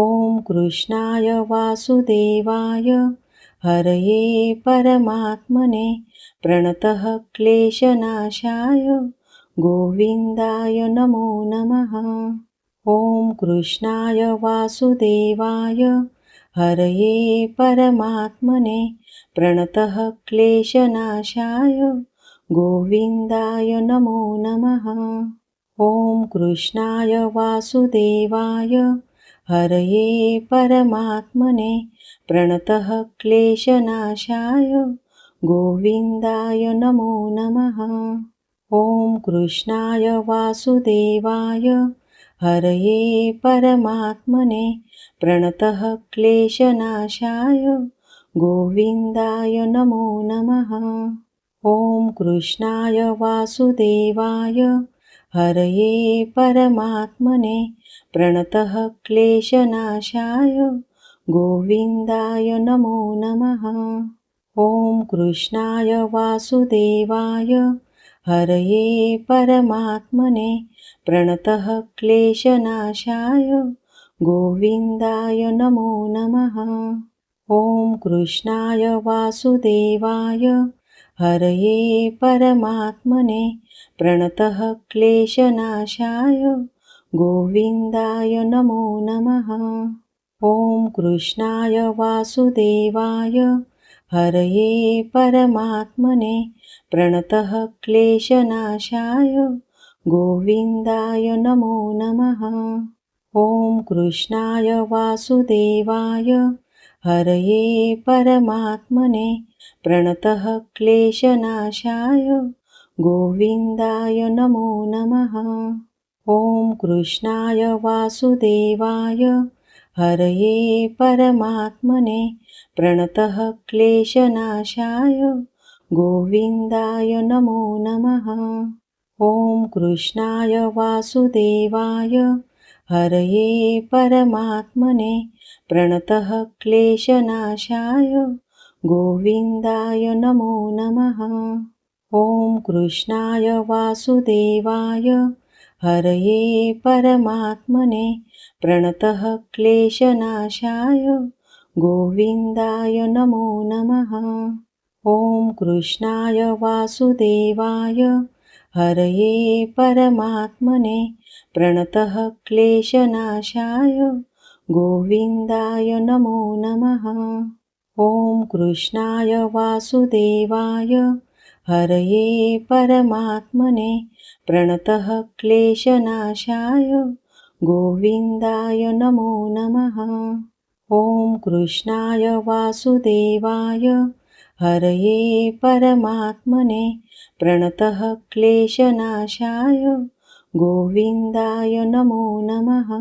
ॐ कृष्णाय वासुदेवाय हरये परमात्मने प्रणतः क्लेशनाशाय गोविन्दाय नमो नमः। ॐ कृष्णाय वासुदेवाय हरये परमात्मने प्रणतः क्लेशनाशाय गोविन्दाय नमो नमः। ॐ कृष्णाय वासुदेवाय हरये परमात्मने प्रणतः क्लेशनाशाय गोविन्दाय नमो नमः। ॐ कृष्णाय वासुदेवाय हरये परमात्मने प्रणतः क्लेशनाशाय गोविन्दाय नमो नमः। ॐ कृष्णाय वासुदेवाय हरये परमात्मने प्रणतः क्लेशनाशाय गोविन्दाय नमो नमः। ॐ कृष्णाय वासुदेवाय हरये परमात्मने प्रणतः क्लेशनाशाय गोविन्दाय नमो नमः। ॐ कृष्णाय वासुदेवाय हरये परमात्मने प्रणतः क्लेशनाशाय गोविन्दाय नमो नमः। ॐ कृष्णाय वासुदेवाय हरये परमात्मने प्रणतः क्लेशनाशाय गोविन्दाय नमो नमः। ॐ कृष्णाय वासुदेवाय हरये परमात्मने प्रणतः क्लेशनाशाय गोविन्दाय नमो नमः। ॐ कृष्णाय वासुदेवाय हरये परमात्मने प्रणतः क्लेशनाशाय गोविन्दाय नमो नमः। ॐ कृष्णाय वासुदेवाय हरये परमात्मने प्रणतः क्लेशनाशाय गोविन्दाय नमो नमः। ॐ कृष्णाय वासुदेवाय हरये परमात्मने प्रणतः क्लेशनाशाय गोविन्दाय नमो नमः। ॐ कृष्णाय वासुदेवाय हरये परमात्मने प्रणतः क्लेशनाशाय गोविन्दाय नमो नमः। ॐ कृष्णाय वासुदेवाय हरये परमात्मने प्रणतः क्लेशनाशाय गोविन्दाय नमो नमः। ॐ कृष्णाय वासुदेवाय हरये परमात्मने प्रणतः क्लेशनाशाय गोविन्दाय नमो नमः।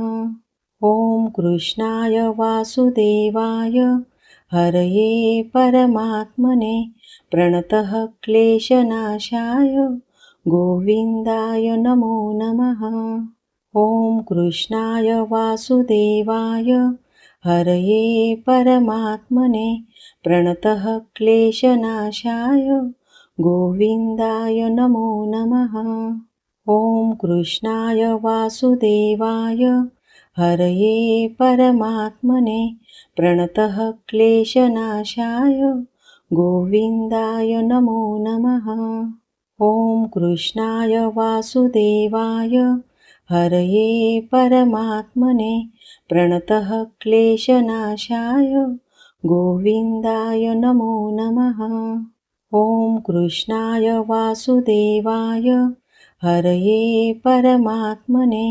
ॐ कृष्णाय वासुदेवाय हरये परमात्मने प्रणतः क्लेशनाशाय गोविन्दाय नमो नमः। ॐ कृष्णाय वासुदेवाय हरये परमात्मने प्रणतः क्लेशनाशाय गोविन्दाय नमो नमः। ॐ कृष्णाय वासुदेवाय हरये परमात्मने प्रणतः क्लेशनाशाय गोविन्दाय नमो नमः। ॐ कृष्णाय वासुदेवाय हरये परमात्मने प्रणतः क्लेशनाशाय गोविन्दाय नमो नमः। ॐ कृष्णाय वासुदेवाय हरये परमात्मने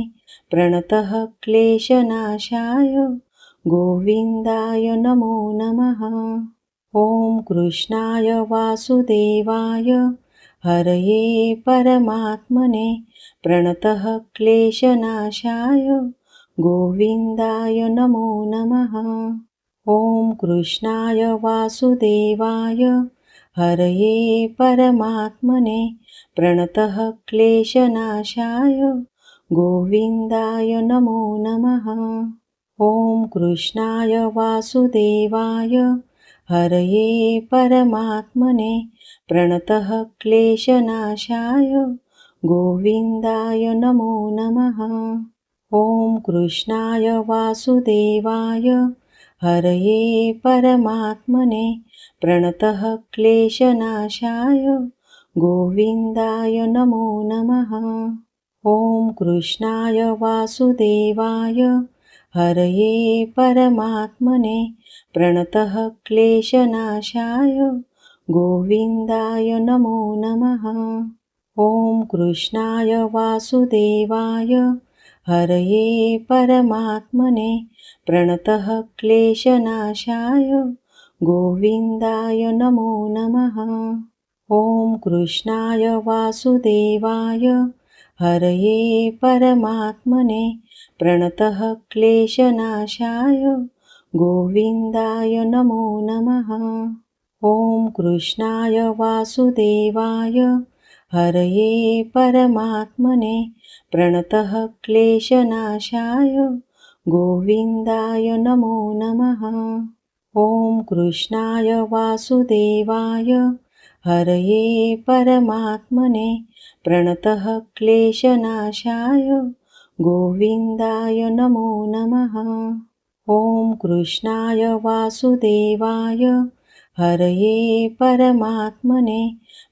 प्रणतः क्लेशनाशाय गोविन्दाय नमो नमः। ॐ कृष्णाय वासुदेवाय हरये परमात्मने प्रणतः क्लेशनाशाय गोविन्दाय नमो नमः। ॐ कृष्णाय वासुदेवाय हरये परमात्मने प्रणतः क्लेशनाशाय गोविन्दाय नमो नमः। ॐ कृष्णाय वासुदेवाय हरये परमात्मने प्रणतः क्लेशनाशाय गोविन्दाय नमो नमः। ॐ कृष्णाय वासुदेवाय हरये परमात्मने प्रणतः क्लेशनाशाय गोविन्दाय नमो नमः। ॐ कृष्णाय वासुदेवाय हरये परमात्मने प्रणतः क्लेशनाशाय गोविन्दाय नमो नमः। ॐ कृष्णाय वासुदेवाय हरये परमात्मने प्रणतः क्लेशनाशाय गोविन्दाय नमो नमः। ॐ कृष्णाय वासुदेवाय हरये परमात्मने प्रणतः क्लेशनाशाय गोविन्दाय नमो नमः। ॐ कृष्णाय वासुदेवाय हरये परमात्मने प्रणतः क्लेशनाशाय गोविन्दाय नमो नमः। ॐ कृष्णाय वासुदेवाय हरये परमात्मने प्रणतः क्लेशनाशाय गोविन्दाय नमो नमः। ॐ कृष्णाय वासुदेवाय हरये परमात्मने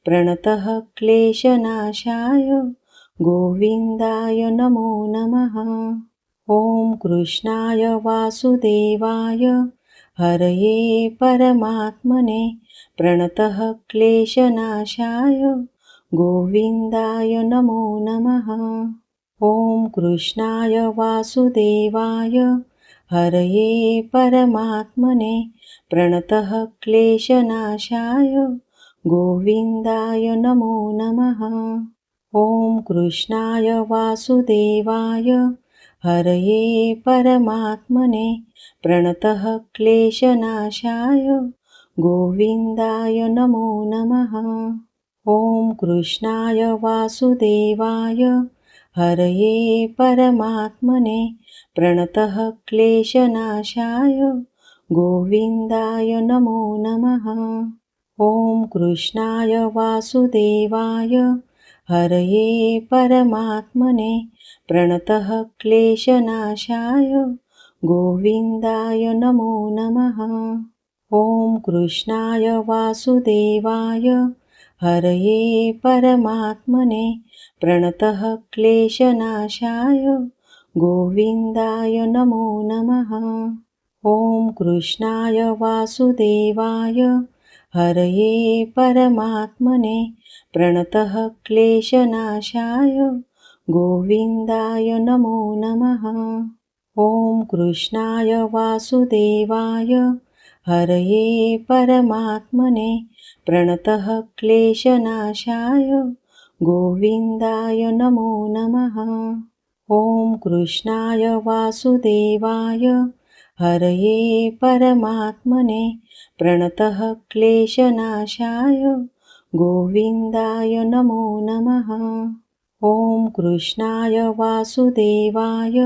प्रणतः क्लेशनाशाय गोविन्दाय नमो नमः। ॐ कृष्णाय वासुदेवाय हरये परमात्मने प्रणतः क्लेशनाशाय गोविन्दाय नमो नमः। ॐ कृष्णाय वासुदेवाय हरये परमात्मने प्रणतः क्लेशनाशाय गोविन्दाय नमो नमः। ॐ कृष्णाय वासुदेवाय हरये परमात्मने प्रणतः क्लेशनाशाय गोविन्दाय नमो नमः। ॐ कृष्णाय वासुदेवाय हरये परमात्मने प्रणतः क्लेशनाशाय गोविन्दाय नमो नमः। ॐ कृष्णाय वासुदेवाय हरये परमात्मने प्रणतः क्लेशनाशाय गोविन्दाय नमो नमः। ॐ कृष्णाय वासुदेवाय हरये परमात्मने प्रणतः क्लेशनाशाय गोविन्दाय नमो नमः। ॐ कृष्णाय वासुदेवाय हरये परमात्मने प्रणतः क्लेशनाशाय गोविन्दाय नमो नमः। ॐ कृष्णाय वासुदेवाय हरये परमात्मने प्रणतः क्लेशनाशाय गोविन्दाय नमो नमः। ॐ कृष्णाय वासुदेवाय हरये परमात्मने प्रणतः क्लेशनाशाय गोविन्दाय नमो नमः। ॐ कृष्णाय वासुदेवाय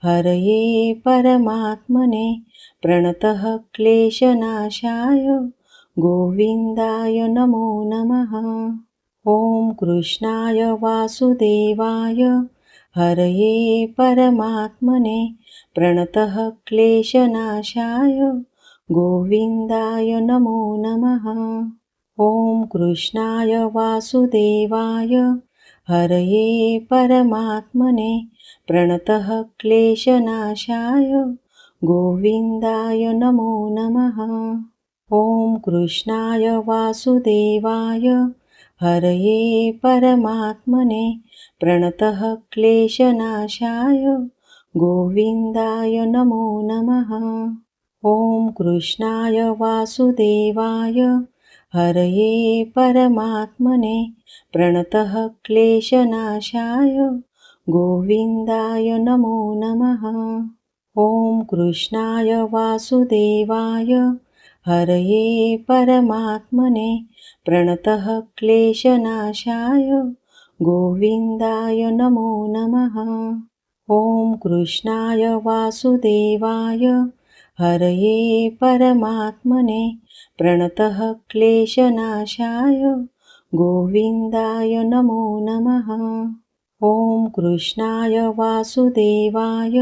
हरये परमात्मने प्रणतः क्लेशनाशाय गोविन्दाय नमो नमः। ॐ कृष्णाय वासुदेवाय हरये परमात्मने प्रणतः क्लेशनाशाय गोविन्दाय नमो नमः। ॐ कृष्णाय वासुदेवाय हरये परमात्मने प्रणतः क्लेशनाशाय गोविन्दाय नमो नमः। ॐ कृष्णाय वासुदेवाय हरये परमात्मने प्रणतः क्लेशनाशाय गोविन्दाय नमो नमः। ॐ कृष्णाय वासुदेवाय हरये परमात्मने प्रणतः क्लेशनाशाय गोविन्दाय नमो नमः। ॐ कृष्णाय वासुदेवाय हरये परमात्मने प्रणतः क्लेशनाशाय गोविन्दाय नमो नमः। ॐ कृष्णाय वासुदेवाय हरये परमात्मने प्रणतः क्लेशनाशाय गोविन्दाय नमो नमः। ॐ कृष्णाय वासुदेवाय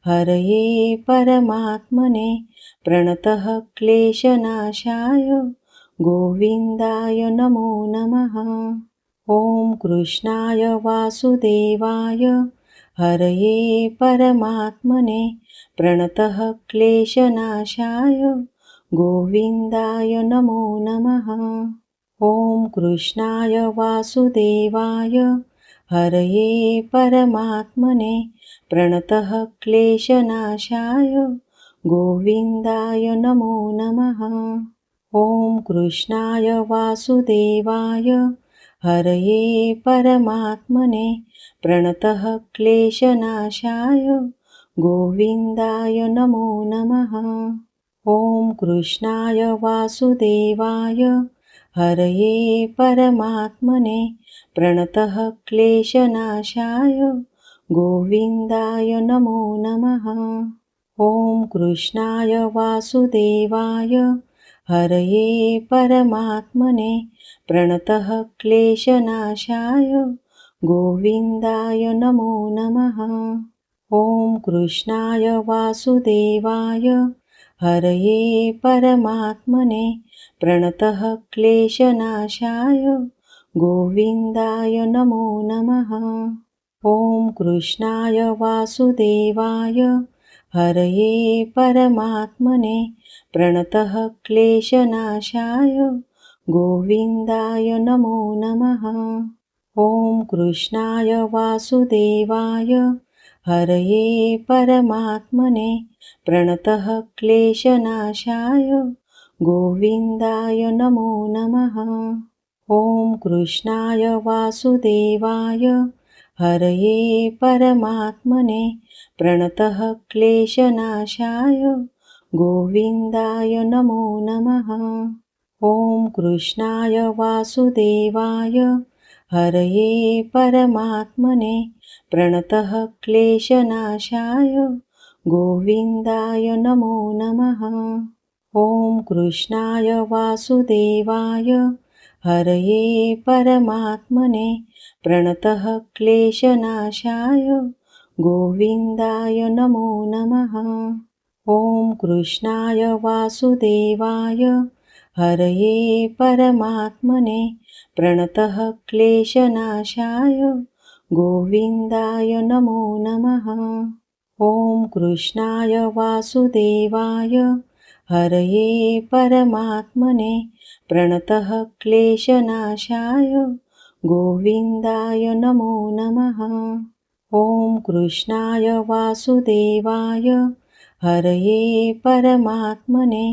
हरये परमात्मने प्रणतः क्लेशनाशाय गोविन्दाय नमो नमः। ॐ कृष्णाय वासुदेवाय हरये परमात्मने प्रणतः क्लेशनाशाय गोविन्दाय नमो नमः। ॐ कृष्णाय वासुदेवाय हरये परमात्मने प्रणतः क्लेशनाशाय गोविन्दाय नमो नमः। ॐ कृष्णाय वासुदेवाय हरये परमात्मने प्रणतः क्लेशनाशाय गोविन्दाय नमो नमः। ॐ कृष्णाय वासुदेवाय हरये परमात्मने प्रणतः क्लेशनाशाय गोविन्दाय नमो नमः। ॐ कृष्णाय वासुदेवाय हरये परमात्मने प्रणतः क्लेशनाशाय गोविन्दाय नमो नमः। ॐ कृष्णाय वासुदेवाय हरये परमात्मने प्रणतः क्लेशनाशाय गोविन्दाय नमो नमः। ॐ कृष्णाय वासुदेवाय हरये परमात्मने प्रणतः क्लेशनाशाय गोविन्दाय नमो नमः। ॐ कृष्णाय वासुदेवाय हरये परमात्मने प्रणतः क्लेशनाशाय गोविन्दाय नमो नमः। ॐ कृष्णाय वासुदेवाय हरये परमात्मने प्रणतः क्लेशनाशाय गोविन्दाय नमो नमः। ॐ कृष्णाय वासुदेवाय हरये परमात्मने प्रणतः क्लेशनाशाय गोविन्दाय नमो नमः। ॐ कृष्णाय वासुदेवाय हरये परमात्मने प्रणतः क्लेशनाशाय गोविन्दाय नमो नमः। ॐ कृष्णाय वासुदेवाय हरये परमात्मने प्रणतः क्लेशनाशाय गोविन्दाय नमो नमः। ॐ कृष्णाय वासुदेवाय हरये परमात्मने प्रणतः क्लेशनाशाय गोविन्दाय नमो नमः। ॐ कृष्णाय वासुदेवाय हरये परमात्मने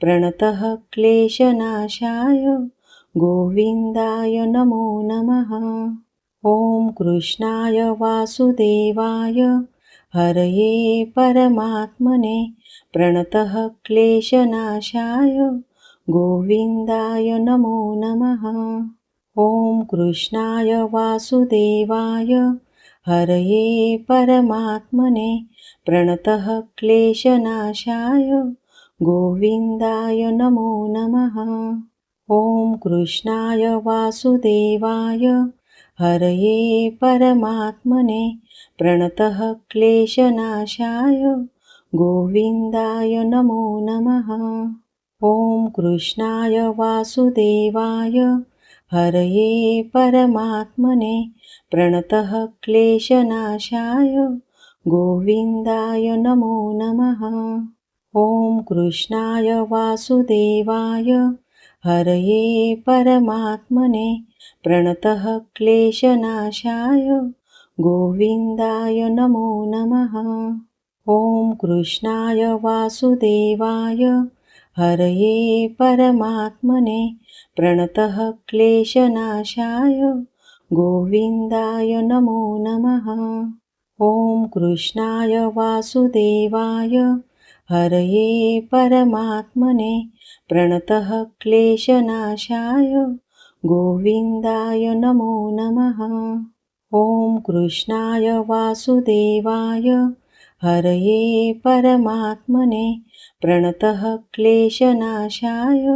प्रणतः क्लेशनाशाय गोविन्दाय नमो नमः। ॐ कृष्णाय वासुदेवाय हरये परमात्मने प्रणतः क्लेशनाशाय गोविन्दाय नमो नमः। ॐ कृष्णाय वासुदेवाय हरये परमात्मने प्रणतः क्लेशनाशाय गोविन्दाय नमो नमः। ॐ कृष्णाय वासुदेवाय हरये परमात्मने प्रणतः क्लेशनाशाय गोविन्दाय नमो नमः। ॐ कृष्णाय वासुदेवाय हरये परमात्मने प्रणतः क्लेशनाशाय गोविन्दाय नमो नमः। ॐ कृष्णाय वासुदेवाय हरये परमात्मने प्रणतः क्लेशनाशाय गोविन्दाय नमो नमः। ॐ कृष्णाय वासुदेवाय हरये परमात्मने प्रणतः क्लेशनाशाय गोविन्दाय नमो नमः। ॐ कृष्णाय वासुदेवाय हरये परमात्मने प्रणतः क्लेशनाशाय गोविन्दाय नमो नमः। ॐ कृष्णाय वासुदेवाय हरये परमात्मने प्रणतः क्लेशनाशाय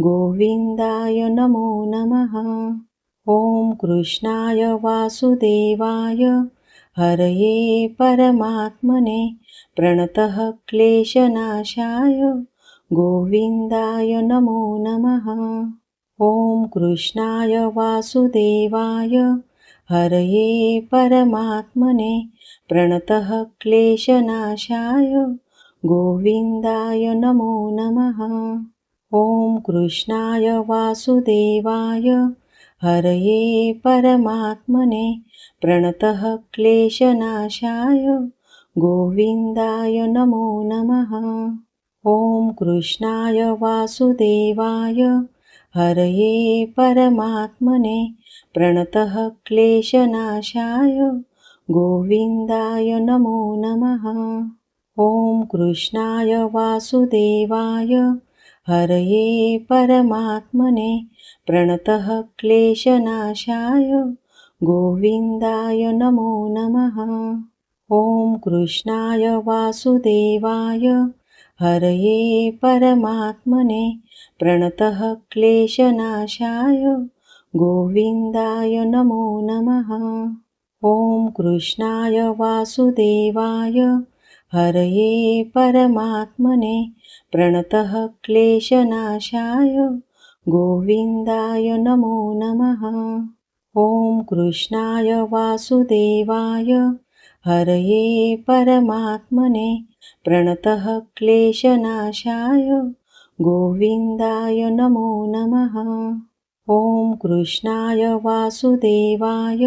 गोविन्दाय नमो नमः। ॐ कृष्णाय वासुदेवाय हरये परमात्मने प्रणतः क्लेशनाशाय गोविन्दाय नमो नमः। ॐ कृष्णाय वासुदेवाय हरये परमात्मने प्रणतः क्लेशनाशाय गोविन्दाय नमो नमः। ॐ कृष्णाय वासुदेवाय हरये परमात्मने प्रणतः क्लेशनाशाय गोविन्दाय नमो नमः। ॐ कृष्णाय वासुदेवाय हरये परमात्मने प्रणतः क्लेशनाशाय गोविन्दाय नमो नमः। ॐ कृष्णाय वासुदेवाय हरये परमात्मने प्रणतः क्लेशनाशाय गोविन्दाय नमो नमः। ॐ कृष्णाय वासुदेवाय हरये परमात्मने प्रणतः क्लेशनाशाय गोविन्दाय नमो नमः। ॐ कृष्णाय वासुदेवाय हरये परमात्मने प्रणतः क्लेशनाशाय गोविन्दाय नमो नमः। ॐ कृष्णाय वासुदेवाय हरये परमात्मने प्रणतः क्लेशनाशाय गोविन्दाय नमो नमः। ॐ कृष्णाय वासुदेवाय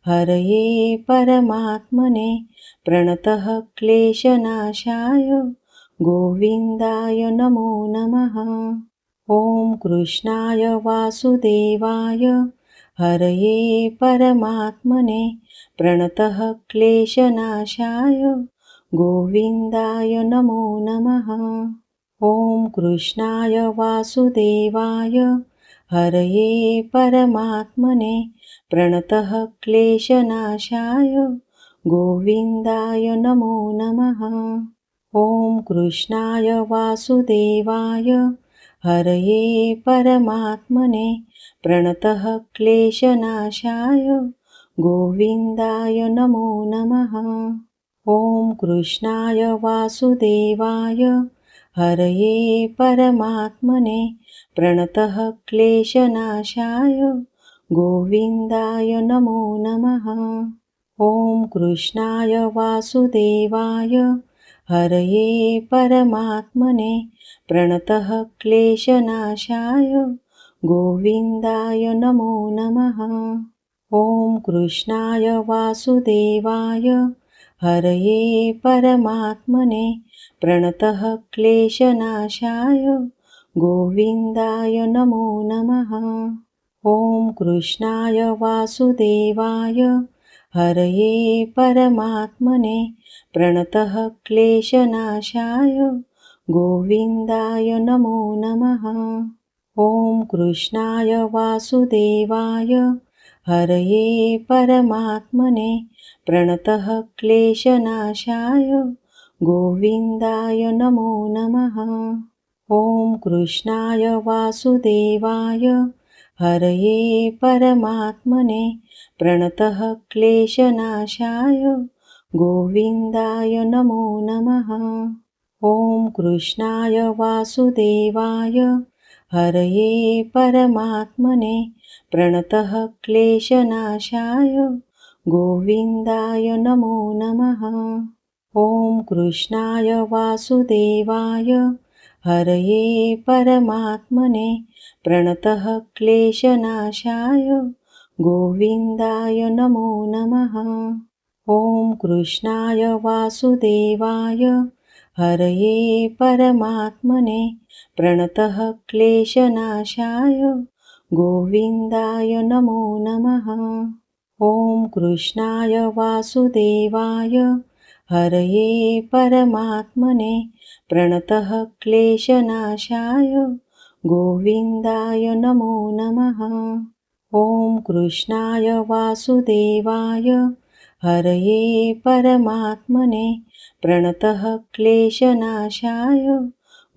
हरये परमात्मने प्रणतः क्लेशनाशाय गोविन्दाय नमो नमः। ॐ कृष्णाय वासुदेवाय हरये परमात्मने प्रणतः क्लेशनाशाय गोविन्दाय नमो नमः। ॐ कृष्णाय वासुदेवाय हरये परमात्मने प्रणतः क्लेशनाशाय गोविन्दाय नमो नमः। ॐ कृष्णाय वासुदेवाय हरये परमात्मने प्रणतः क्लेशनाशाय गोविन्दाय नमो नमः। ॐ कृष्णाय वासुदेवाय हरये परमात्मने प्रणतः क्लेशनाशाय गोविन्दाय नमो नमः। ॐ कृष्णाय वासुदेवाय हरये परमात्मने प्रणतः क्लेशनाशाय गोविन्दाय नमो नमः। ॐ कृष्णाय वासुदेवाय हरये परमात्मने प्रणतः क्लेशनाशाय गोविन्दाय नमो नमः। ॐ कृष्णाय वासुदेवाय हरये परमात्मने प्रणतः क्लेशनाशाय गोविन्दाय नमो नमः। ॐ कृष्णाय वासुदेवाय हरये परमात्मने प्रणतः क्लेशनाशाय गोविन्दाय नमो नमः। ॐ कृष्णाय वासुदेवाय हरये परमात्मने प्रणतः क्लेशनाशाय गोविन्दाय नमो नमः। ॐ कृष्णाय वासुदेवाय हरये परमात्मने प्रणतः क्लेशनाशाय गोविन्दाय नमो नमः। ॐ कृष्णाय वासुदेवाय हरये परमात्मने प्रणतः क्लेशनाशाय गोविन्दाय नमो नमः। ॐ कृष्णाय वासुदेवाय हरये परमात्मने प्रणतः क्लेशनाशाय गोविन्दाय नमो नमः। ॐ कृष्णाय वासुदेवाय हरये परमात्मने प्रणतः क्लेशनाशाय गोविन्दाय नमो नमः। ॐ कृष्णाय वासुदेवाय हरये परमात्मने प्रणतः क्लेशनाशाय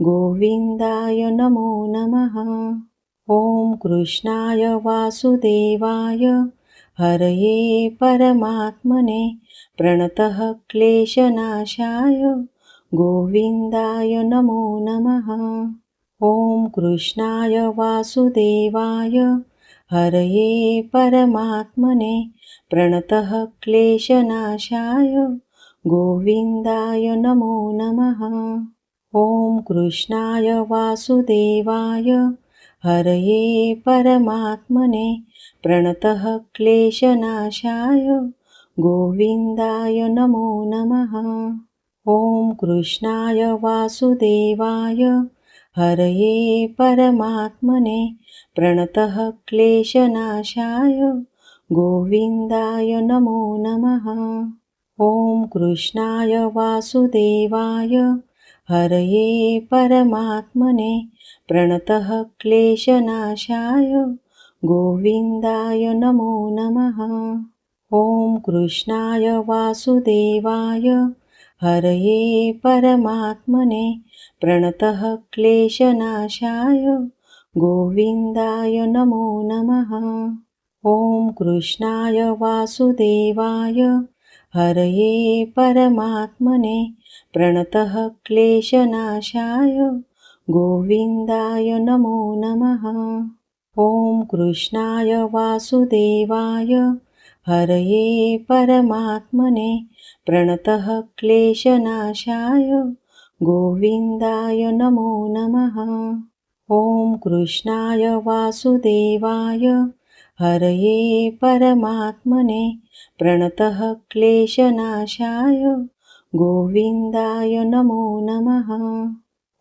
गोविन्दाय नमो नमः। ॐ कृष्णाय वासुदेवाय हरये परमात्मने प्रणतः क्लेशनाशाय गोविन्दाय नमो नमः। ॐ कृष्णाय वासुदेवाय हरये परमात्मने प्रणतः क्लेशनाशाय गोविन्दाय नमो नमः। ॐ कृष्णाय वासुदेवाय हरये परमात्मने प्रणतः क्लेशनाशाय गोविन्दाय नमो नमः। ॐ कृष्णाय वासुदेवाय हरये परमात्मने प्रणतः क्लेशनाशाय गोविन्दाय नमो नमः। ॐ कृष्णाय वासुदेवाय हरये परमात्मने प्रणतः क्लेशनाशाय गोविन्दाय नमो नमः। ॐ कृष्णाय वासुदेवाय हरये परमात्मने प्रणतः क्लेशनाशाय गोविन्दाय नमो नमः। ॐ कृष्णाय वासुदेवाय हरये परमात्मने प्रणतः क्लेशनाशाय गोविन्दाय नमो नमः। ॐ कृष्णाय वासुदेवाय हरये परमात्मने प्रणतः क्लेशनाशाय गोविन्दाय नमो नमः। ॐ कृष्णाय वासुदेवाय हरये परमात्मने प्रणतः क्लेशनाशाय गोविन्दाय नमो नमः।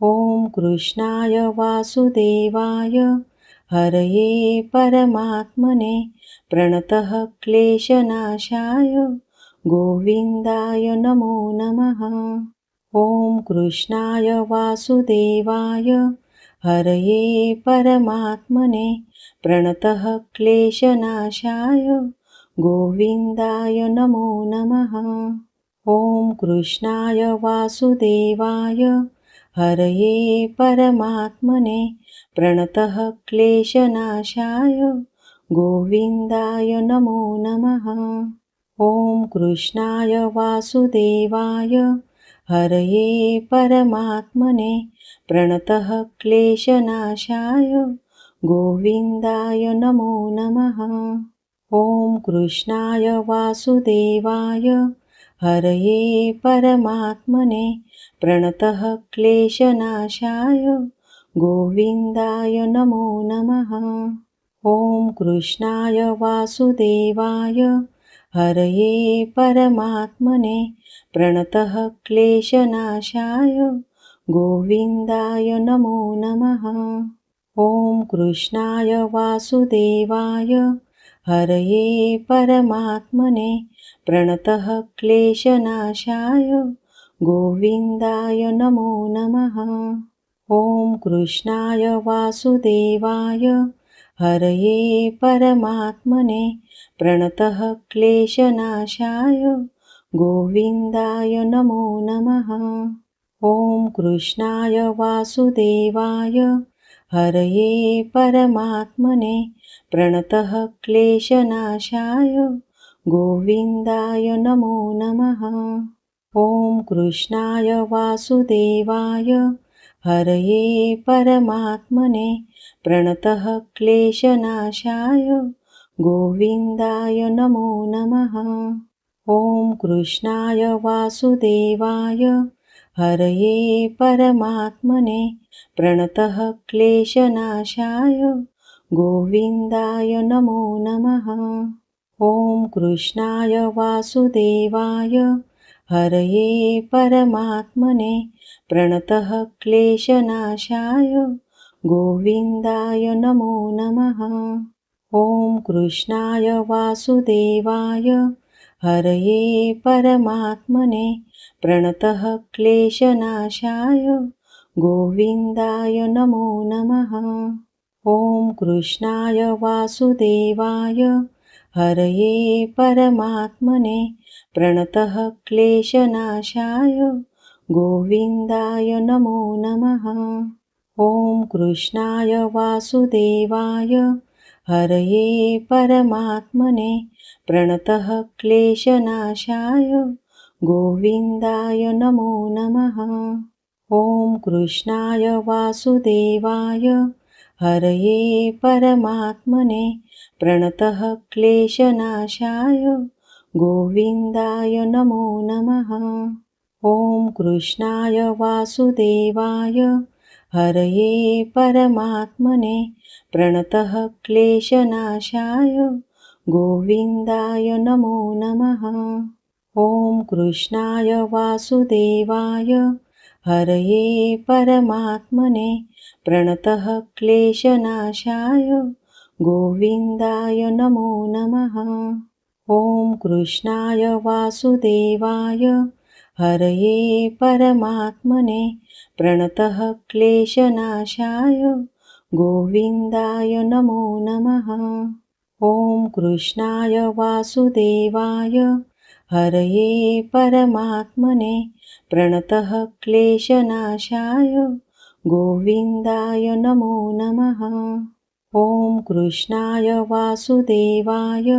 ॐ कृष्णाय वासुदेवाय हरये परमात्मने प्रणतः क्लेशनाशाय गोविन्दाय नमो नमः। ॐ कृष्णाय वासुदेवाय हरये परमात्मने प्रणतः क्लेशनाशाय गोविन्दाय नमो नमः। ॐ कृष्णाय वासुदेवाय हरये परमात्मने प्रणतः क्लेशनाशाय गोविन्दाय नमो नमः। ॐ कृष्णाय वासुदेवाय हरये परमात्मने प्रणतः क्लेशनाशाय गोविन्दाय नमो नमः। ॐ कृष्णाय वासुदेवाय हरये परमात्मने प्रणतः क्लेशनाशाय गोविन्दाय नमो नमः। ॐ कृष्णाय वासुदेवाय हरये परमात्मने प्रणतः क्लेशनाशाय गोविन्दाय नमो नमः। ॐ कृष्णाय वासुदेवाय हरये परमात्मने प्रणतः क्लेशनाशाय गोविन्दाय नमो नमः। ॐ कृष्णाय वासुदेवाय हरये परमात्मने प्रणतः क्लेशनाशाय गोविन्दाय नमो नमः। ॐ कृष्णाय वासुदेवाय हरये परमात्मने प्रणतः क्लेशनाशाय गोविन्दाय नमो नमः। ॐ कृष्णाय वासुदेवाय हरये परमात्मने प्रणतः क्लेशनाशाय गोविन्दाय नमो नमः। ॐ कृष्णाय वासुदेवाय हरये परमात्मने प्रणतः क्लेशनाशाय गोविन्दाय नमो नमः। ॐ कृष्णाय वासुदेवाय हरये परमात्मने प्रणतः क्लेशनाशाय गोविन्दाय नमो नमः। ॐ कृष्णाय वासुदेवाय हरये परमात्मने प्रणतः क्लेशनाशाय गोविन्दाय नमो नमः। ॐ कृष्णाय वासुदेवाय हरये परमात्मने प्रणतः क्लेशनाशाय गोविन्दाय नमो नमः। ॐ कृष्णाय वासुदेवाय हरये परमात्मने प्रणतः क्लेशनाशाय गोविन्दाय नमो नमः। ॐ कृष्णाय वासुदेवाय हरये परमात्मने प्रणतः क्लेशनाशाय गोविन्दाय नमो नमः। ॐ कृष्णाय वासुदेवाय हरये परमात्मने प्रणतः क्लेशनाशाय गोविन्दाय नमो नमः। ॐ कृष्णाय वासुदेवाय हरये परमात्मने प्रणतः क्लेशनाशाय गोविन्दाय नमो नमः। ॐ कृष्णाय वासुदेवाय हरये परमात्मने प्रणतः क्लेशनाशाय गोविन्दाय नमो नमः। ॐ कृष्णाय वासुदेवाय हरये परमात्मने प्रणतः क्लेशनाशाय गोविन्दाय नमो नमः। ॐ कृष्णाय वासुदेवाय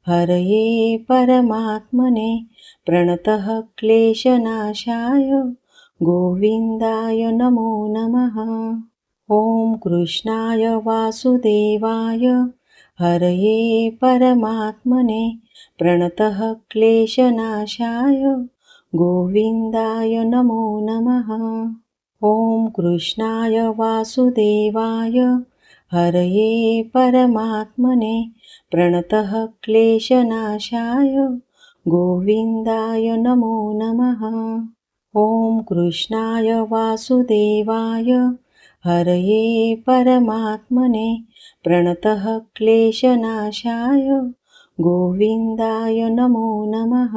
हरये परमात्मने प्रणतः क्लेशनाशाय गोविन्दाय नमो नमः। ॐ कृष्णाय वासुदेवाय हरये परमात्मने प्रणतः क्लेशनाशाय गोविन्दाय नमो नमः। ॐ कृष्णाय वासुदेवाय हरये परमात्मने प्रणतः क्लेशनाशाय गोविन्दाय नमो नमः। ॐ कृष्णाय वासुदेवाय हरये परमात्मने प्रणतः क्लेशनाशाय गोविन्दाय नमो नमः।